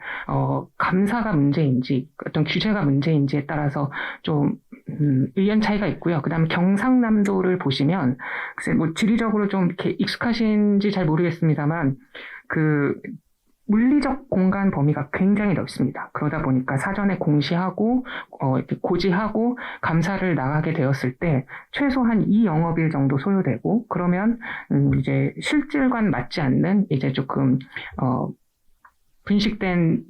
감사가 문제인지, 어떤 규제가 문제인지에 따라서 좀, 의견 차이가 있고요. 그 다음에 경상남도를 보시면, 글쎄, 뭐, 지리적으로 좀 이렇게 익숙하신지 잘 모르겠습니다만, 물리적 공간 범위가 굉장히 넓습니다. 그러다 보니까 사전에 공시하고, 이렇게 고지하고, 감사를 나가게 되었을 때, 최소한 2영업일 정도 소요되고, 그러면, 이제 실질관 맞지 않는, 이제 조금, 분식된,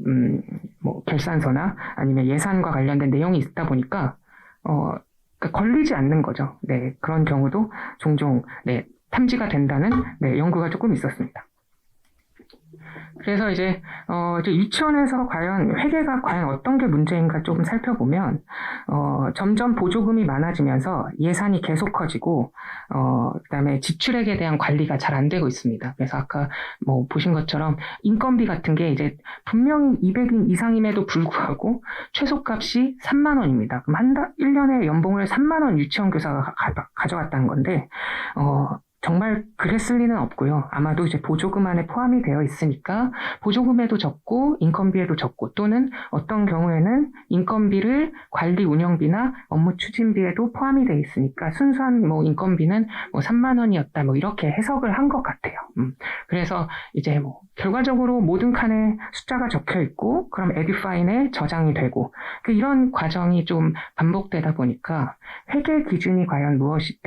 뭐, 결산서나 아니면 예산과 관련된 내용이 있다 보니까, 그러니까 걸리지 않는 거죠. 네, 그런 경우도 종종, 네, 탐지가 된다는, 네, 연구가 조금 있었습니다. 그래서 이제 유치원에서 과연 회계가 과연 어떤 게 문제인가 조금 살펴보면 점점 보조금이 많아지면서 예산이 계속 커지고 그다음에 지출액에 대한 관리가 잘 안 되고 있습니다. 그래서 아까 뭐 보신 것처럼 인건비 같은 게 이제 분명히 200인 이상임에도 불구하고 최소값이 3만 원입니다. 그럼 1년에 연봉을 3만 원 유치원 교사가 가져갔다는 건데 정말 그랬을 리는 없고요. 아마도 이제 보조금 안에 포함이 되어 있으니까 보조금에도 적고 인건비에도 적고 또는 어떤 경우에는 인건비를 관리 운영비나 업무 추진비에도 포함이 되어 있으니까 순수한 뭐 인건비는 뭐 3만 원이었다 뭐 이렇게 해석을 한 것 같아요. 그래서 이제 뭐 결과적으로 모든 칸에 숫자가 적혀 있고 그럼 에듀파인에 저장이 되고 이런 과정이 좀 반복되다 보니까 회계 기준이 과연 무엇이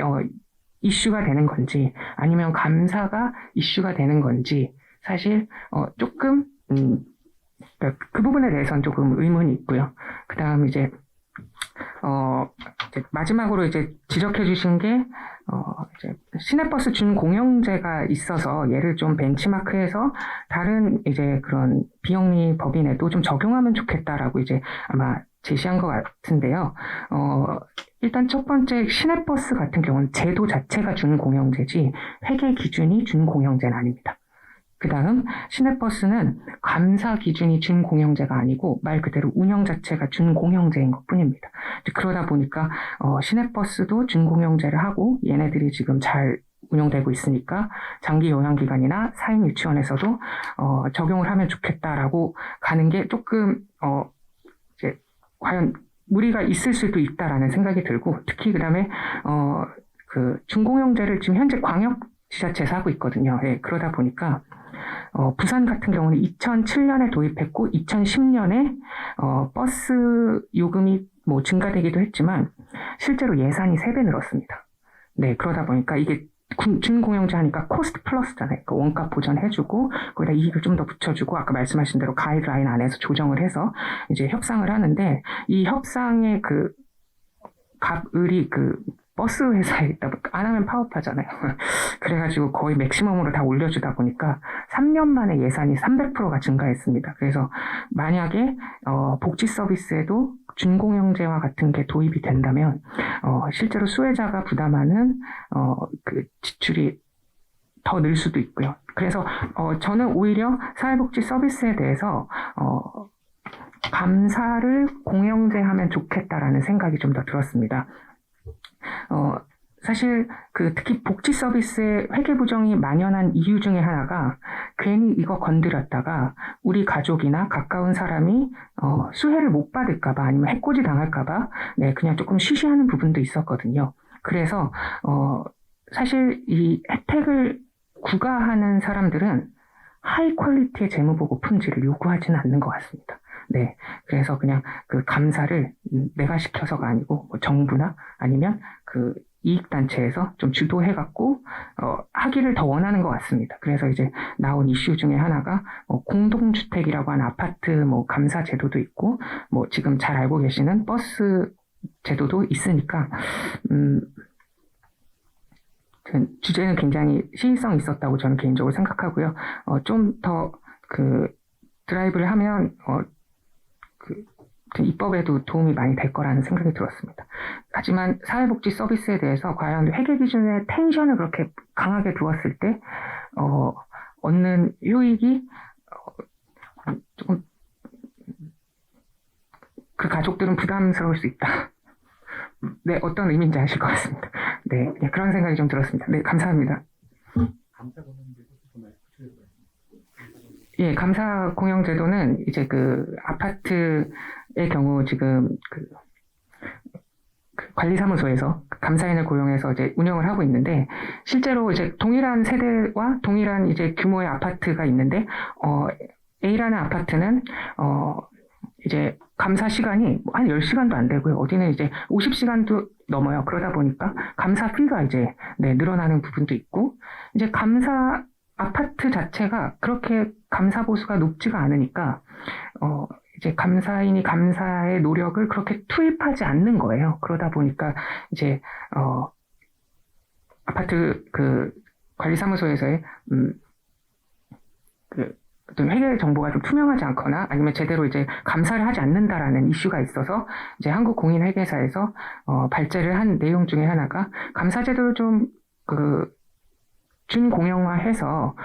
이슈가 되는 건지 아니면 감사가 이슈가 되는 건지 사실 조금 그 부분에 대해서는 조금 의문이 있고요. 그다음 이제 마지막으로 이제 지적해 주신 게 이제 시내버스 준공영제가 있어서 얘를 좀 벤치마크해서 다른 이제 그런 비영리 법인에도 좀 적용하면 좋겠다라고 이제 아마 제시한 것 같은데요. 일단 첫 번째 시내버스 같은 경우는 제도 자체가 준공영제지 회계 기준이 준공영제는 아닙니다. 그 다음 시내버스는 감사 기준이 준공영제가 아니고 말 그대로 운영 자체가 준공영제인 것 뿐입니다. 그러다 보니까 시내버스도 준공영제를 하고 얘네들이 지금 잘 운영되고 있으니까 장기 요양기관이나 사인 유치원에서도 적용을 하면 좋겠다라고 가는 게 조금 이제 과연 무리가 있을 수도 있다라는 생각이 들고, 특히 그다음에 그 준공영제를 지금 현재 광역지자체에서 하고 있거든요. 예, 그러다 보니까 부산 같은 경우는 2007년에 도입했고 2010년에 버스 요금이 뭐 증가되기도 했지만 실제로 예산이 3배 늘었습니다. 네, 그러다 보니까 이게 준공영제 하니까 코스트 플러스잖아요. 그 원가 보전해주고 거기다 이익을 좀 더 붙여주고 아까 말씀하신 대로 가이드라인 안에서 조정을 해서 이제 협상을 하는데, 이 협상의 그 갑을이 그 버스 회사에 있다 보니까 안 하면 파업하잖아요. 그래가지고 거의 맥시멈으로 다 올려주다 보니까 3년 만에 예산이 300%가 증가했습니다. 그래서 만약에 복지 서비스에도 준공영제와 같은 게 도입이 된다면 실제로 수혜자가 부담하는 그 지출이 더 늘 수도 있고요. 그래서 저는 오히려 사회복지 서비스에 대해서 감사를 공영제하면 좋겠다라는 생각이 좀 더 들었습니다. 사실 그 특히 복지 서비스의 회계 부정이 만연한 이유 중에 하나가 괜히 이거 건드렸다가 우리 가족이나 가까운 사람이 수혜를 못 받을까봐 아니면 해코지 당할까봐 네, 그냥 조금 쉬쉬하는 부분도 있었거든요. 그래서 사실 이 혜택을 구가하는 사람들은 하이 퀄리티의 재무보고 품질을 요구하지는 않는 것 같습니다. 네, 그래서 그냥 그 감사를 내가 시켜서가 아니고 뭐 정부나 아니면 그 이익단체에서 좀 주도해갖고 하기를 더 원하는 것 같습니다. 그래서 이제 나온 이슈 중에 하나가 공동주택이라고 하는 아파트 뭐 감사 제도도 있고 뭐 지금 잘 알고 계시는 버스 제도도 있으니까 주제는 굉장히 시의성 있었다고 저는 개인적으로 생각하고요. 좀 더 그 드라이브를 하면 그 입법에도 도움이 많이 될 거라는 생각이 들었습니다. 하지만 사회복지 서비스에 대해서 과연 회계 기준에 텐션을 그렇게 강하게 두었을 때 얻는 효익이 조금 그 가족들은 부담스러울 수 있다. 네, 어떤 의미인지 아실 것 같습니다. 네, 그런 생각이 좀 들었습니다. 네, 감사합니다. 예, 감사 공영 제도는 이제 그 아파트의 경우 지금 그 관리사무소에서 감사인을 고용해서 이제 운영을 하고 있는데, 실제로 이제 동일한 세대와 동일한 이제 규모의 아파트가 있는데, A라는 아파트는, 이제 감사 시간이 한 10시간도 안 되고요. 어디는 이제 50시간도 넘어요. 그러다 보니까 감사 피가 이제 늘어나는 부분도 있고, 이제 감사 아파트 자체가 그렇게 감사 보수가 높지가 않으니까, 이제 감사인이 감사의 노력을 그렇게 투입하지 않는 거예요. 그러다 보니까 이제 아파트 그 관리사무소에서의 그 어떤 회계 정보가 좀 투명하지 않거나 아니면 제대로 이제 감사를 하지 않는다라는 이슈가 있어서 이제 한국공인회계사에서 발제를 한 내용 중에 하나가 감사 제도를 좀 준공영화해서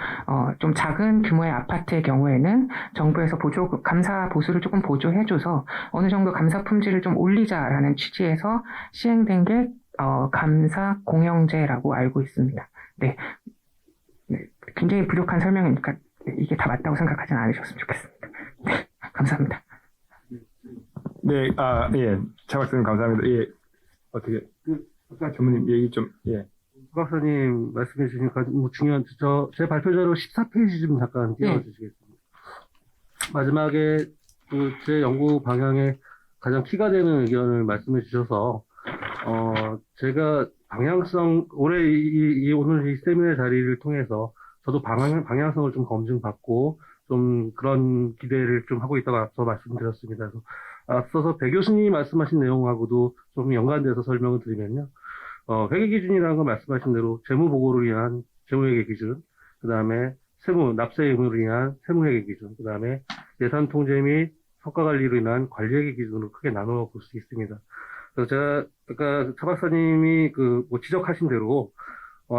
좀 작은 규모의 아파트의 경우에는 정부에서 감사 보수를 조금 보조해줘서 어느 정도 감사 품질을 좀 올리자라는 취지에서 시행된 게 감사 공영제라고 알고 있습니다. 네, 굉장히 부족한 설명이니까 이게 다 맞다고 생각하지는 않으셨으면 좋겠습니다. 네, 감사합니다. 네, 예, 차 박사님 감사합니다. 예, 어떻게 아까 전무님 얘기 좀 예. 박 박사님 말씀해 주시니까 뭐 중요한 제 발표자료 14페이지 좀 잠깐 띄워주시겠습니다. 마지막에 제 연구 방향에 가장 키가 되는 의견을 말씀해 주셔서 제가 방향성 올해 오늘 이 세미나 자리를 통해서 저도 방향성을 좀 검증받고 좀 그런 기대를 좀 하고 있다고 앞서 말씀드렸습니다. 그래서 앞서서 배 교수님이 말씀하신 내용하고도 좀 연관돼서 설명을 드리면요. 회계 기준이라는 건 말씀하신 대로 재무 보고를 위한 재무회계 기준, 그 다음에 납세 의무를 위한 세무회계 기준, 그 다음에 예산 통제 및 성과 관리로 인한 관리회계 기준으로 크게 나누어 볼 수 있습니다. 그래서 제가 아까 차 박사님이 지적하신 대로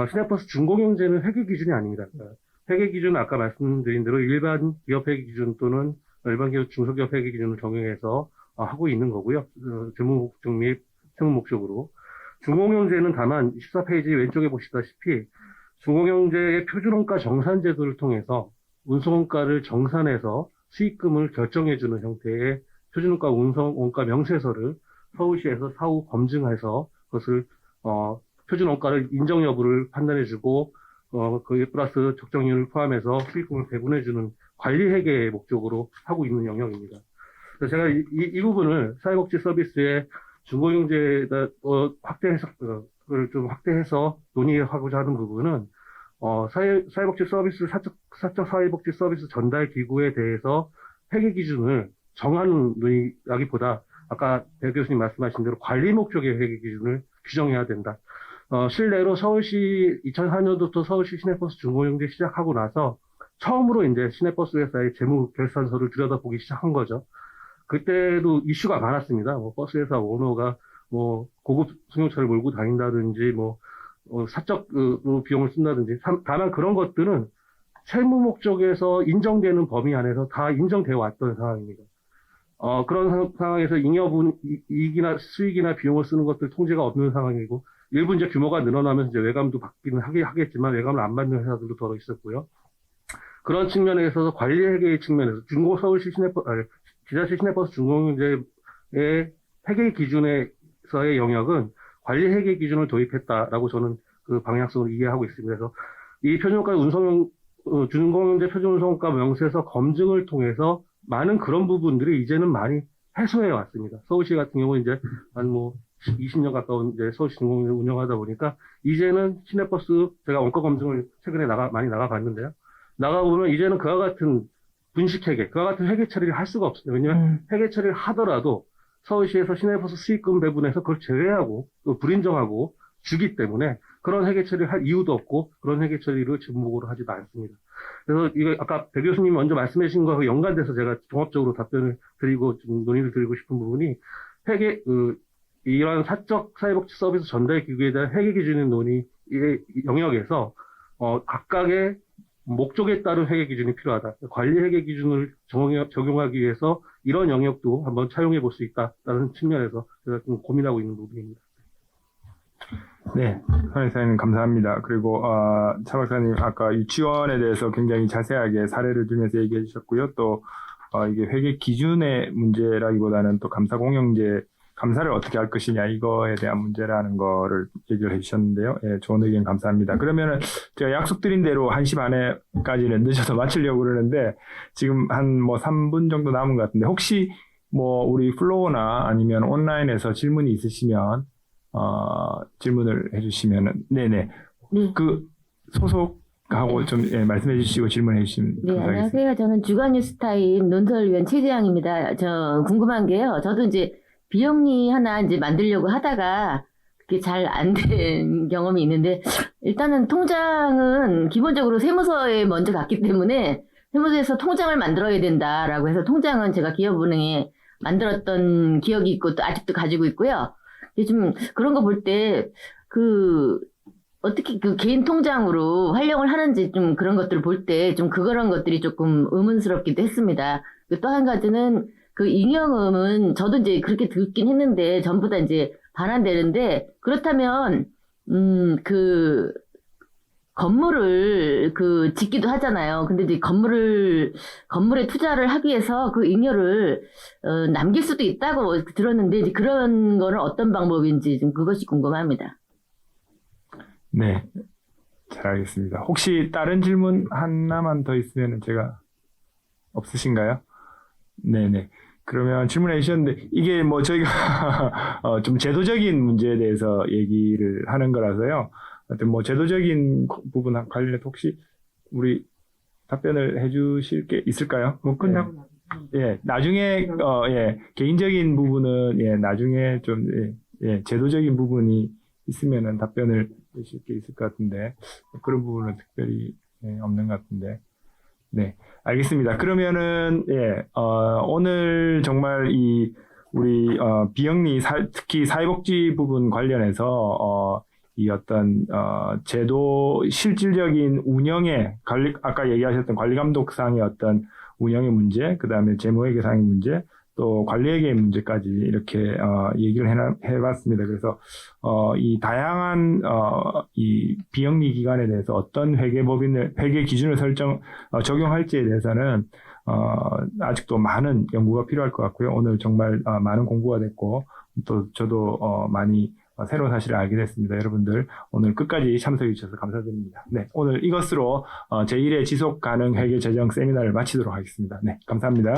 시내버스 준공영제는 회계 기준이 아닙니다. 그러니까 회계 기준은 아까 말씀드린 대로 일반 기업 회계 기준 또는 일반 기업 중소기업 회계 기준을 적용해서 하고 있는 거고요. 재무 목적 및 세무 목적으로. 중공영제는 다만 14페이지 왼쪽에 보시다시피 중공영제의 표준원가 정산제도를 통해서 운송원가를 정산해서 수익금을 결정해주는 형태의 표준원가 운송원가 명세서를 서울시에서 사후 검증해서 그것을 표준원가를 인정 여부를 판단해주고 그에 플러스 적정률을 포함해서 수익금을 배분해주는 관리회계의 목적으로 하고 있는 영역입니다. 그래서 제가 이 부분을 사회복지 서비스의 중고용제에다 확대해서 그걸 좀 확대해서 논의하고자 하는 부분은 사회복지 서비스 사적 사회복지 서비스 전달 기구에 대해서 회계 기준을 정하는 논의라기보다 아까 배 교수님 말씀하신 대로 관리 목적의 회계 기준을 규정해야 된다. 실례로 서울시 2004년도부터 서울시 시내버스 중고용제 시작하고 나서 처음으로 이제 시내버스 회사의 재무 결산서를 들여다보기 시작한 거죠. 그때도 이슈가 많았습니다. 뭐 버스 회사 오너가 뭐 고급 승용차를 몰고 다닌다든지 뭐 사적으로 비용을 쓴다든지 다만 그런 것들은 세무 목적에서 인정되는 범위 안에서 다 인정되어 왔던 상황입니다. 그런 상황에서 이익이나 수익이나 비용을 쓰는 것들 통제가 없는 상황이고 일부 이제 규모가 늘어나면서 이제 외감도 받기는 하겠지만 외감을 안 받는 회사들도 더러 있었고요. 그런 측면에 있어서 관리회계의 측면에서 서울시 지자체 시내버스 중공영제의 회계 기준에서의 영역은 관리회계 기준을 도입했다라고 저는 그 방향성을 이해하고 있습니다. 그래서 이 표준원가 중공영제 표준운송가 명세서 검증을 통해서 많은 그런 부분들이 이제는 많이 해소해 왔습니다. 서울시 같은 경우는 이제 한 20년 가까운 이제 서울시 중공영제를 운영하다 보니까 이제는 시내버스 제가 원가 검증을 최근에 많이 나가봤는데요. 나가보면 이제는 그와 같은 분식회계, 그와 같은 회계 처리를 할 수가 없습니다. 왜냐하면 회계 처리를 하더라도 서울시에서 시내버스 수익금 배분해서 그걸 제외하고 또 불인정하고 주기 때문에 그런 회계 처리를 할 이유도 없고 그런 회계 처리를 재무보고로 하지도 않습니다. 그래서 이거 아까 배 교수님이 먼저 말씀해 주신 거하고 연관돼서 제가 종합적으로 답변을 드리고 좀 논의를 드리고 싶은 부분이 이러한 사적 사회복지 서비스 전달 기구에 대한 회계 기준의 논의의 영역에서 각각의 목적에 따른 회계 기준이 필요하다. 관리 회계 기준을 적용하기 위해서 이런 영역도 한번 차용해 볼 수 있다라는 측면에서 제가 좀 고민하고 있는 부분입니다. 네, 현 이사님 감사합니다. 그리고 차 박사님 아까 유치원에 대해서 굉장히 자세하게 사례를 들면서 얘기해 주셨고요. 또 이게 회계 기준의 문제라기보다는 또 감사공영제 감사를 어떻게 할 것이냐 이거에 대한 문제라는 거를 얘기를 해주셨는데요. 예, 좋은 의견 감사합니다. 그러면은 제가 약속드린 대로 1시 반에까지는 늦어서 마치려고 그러는데 지금 한 3분 정도 남은 것 같은데 혹시 우리 플로어나 아니면 온라인에서 질문이 있으시면 질문을 해주시면은 네네 그 소속하고 좀 말씀해 주시고 질문해 주시면 네, 감사하겠습니다. 안녕하세요. 저는 주간뉴스타임 논설위원 최재양입니다. 저 궁금한 게요. 저도 이제 비영리 하나 이제 만들려고 하다가 그게 잘 안 된 경험이 있는데 일단은 통장은 기본적으로 세무서에 먼저 갔기 때문에 세무서에서 통장을 만들어야 된다라고 해서 통장은 제가 기업은행에 만들었던 기억이 있고 또 아직도 가지고 있고요. 좀 그런 거 볼 때 어떻게 그 개인 통장으로 활용을 하는지 좀 그런 것들을 볼 때 좀 그런 것들이 조금 의문스럽기도 했습니다. 또 한 가지는 그 잉여금은 저도 이제 그렇게 듣긴 했는데 전부 다 이제 반환되는데 그렇다면 그 건물을 짓기도 하잖아요. 근데 이제 건물에 투자를 하기 위해서 그 잉여를 남길 수도 있다고 들었는데 이제 그런 거는 어떤 방법인지 좀 그것이 궁금합니다. 네, 잘 알겠습니다. 혹시 다른 질문 하나만 더 있으면 제가 없으신가요? 네네. 그러면 질문해 주셨는데 이게 저희가 좀 제도적인 문제에 대해서 얘기를 하는 거라서요. 하여튼 제도적인 부분 관련해서 혹시 우리 답변을 해주실 게 있을까요? 끝나고 예, 나중에 개인적인 부분은 나중에 좀 제도적인 부분이 있으면은 답변을 해주실 게 있을 것 같은데 그런 부분은 특별히 없는 것 같은데. 네, 알겠습니다. 그러면은 오늘 정말 우리 비영리 특히 사회복지 부분 관련해서 이 어떤 제도 실질적인 운영의 아까 얘기하셨던 관리 감독상의 어떤 운영의 문제, 그다음에 재무회계상의 문제, 또 관리회계의 문제까지 이렇게 얘기를 해봤습니다. 그래서 이 다양한 이 비영리 기관에 대해서 어떤 회계 기준을 적용할지에 대해서는 아직도 많은 연구가 필요할 것 같고요. 오늘 정말 많은 공부가 됐고 또 저도 많이 새로운 사실을 알게 됐습니다. 여러분들 오늘 끝까지 참석해 주셔서 감사드립니다. 네, 오늘 이것으로 제1회 지속가능 회계 재정 세미나를 마치도록 하겠습니다. 네, 감사합니다.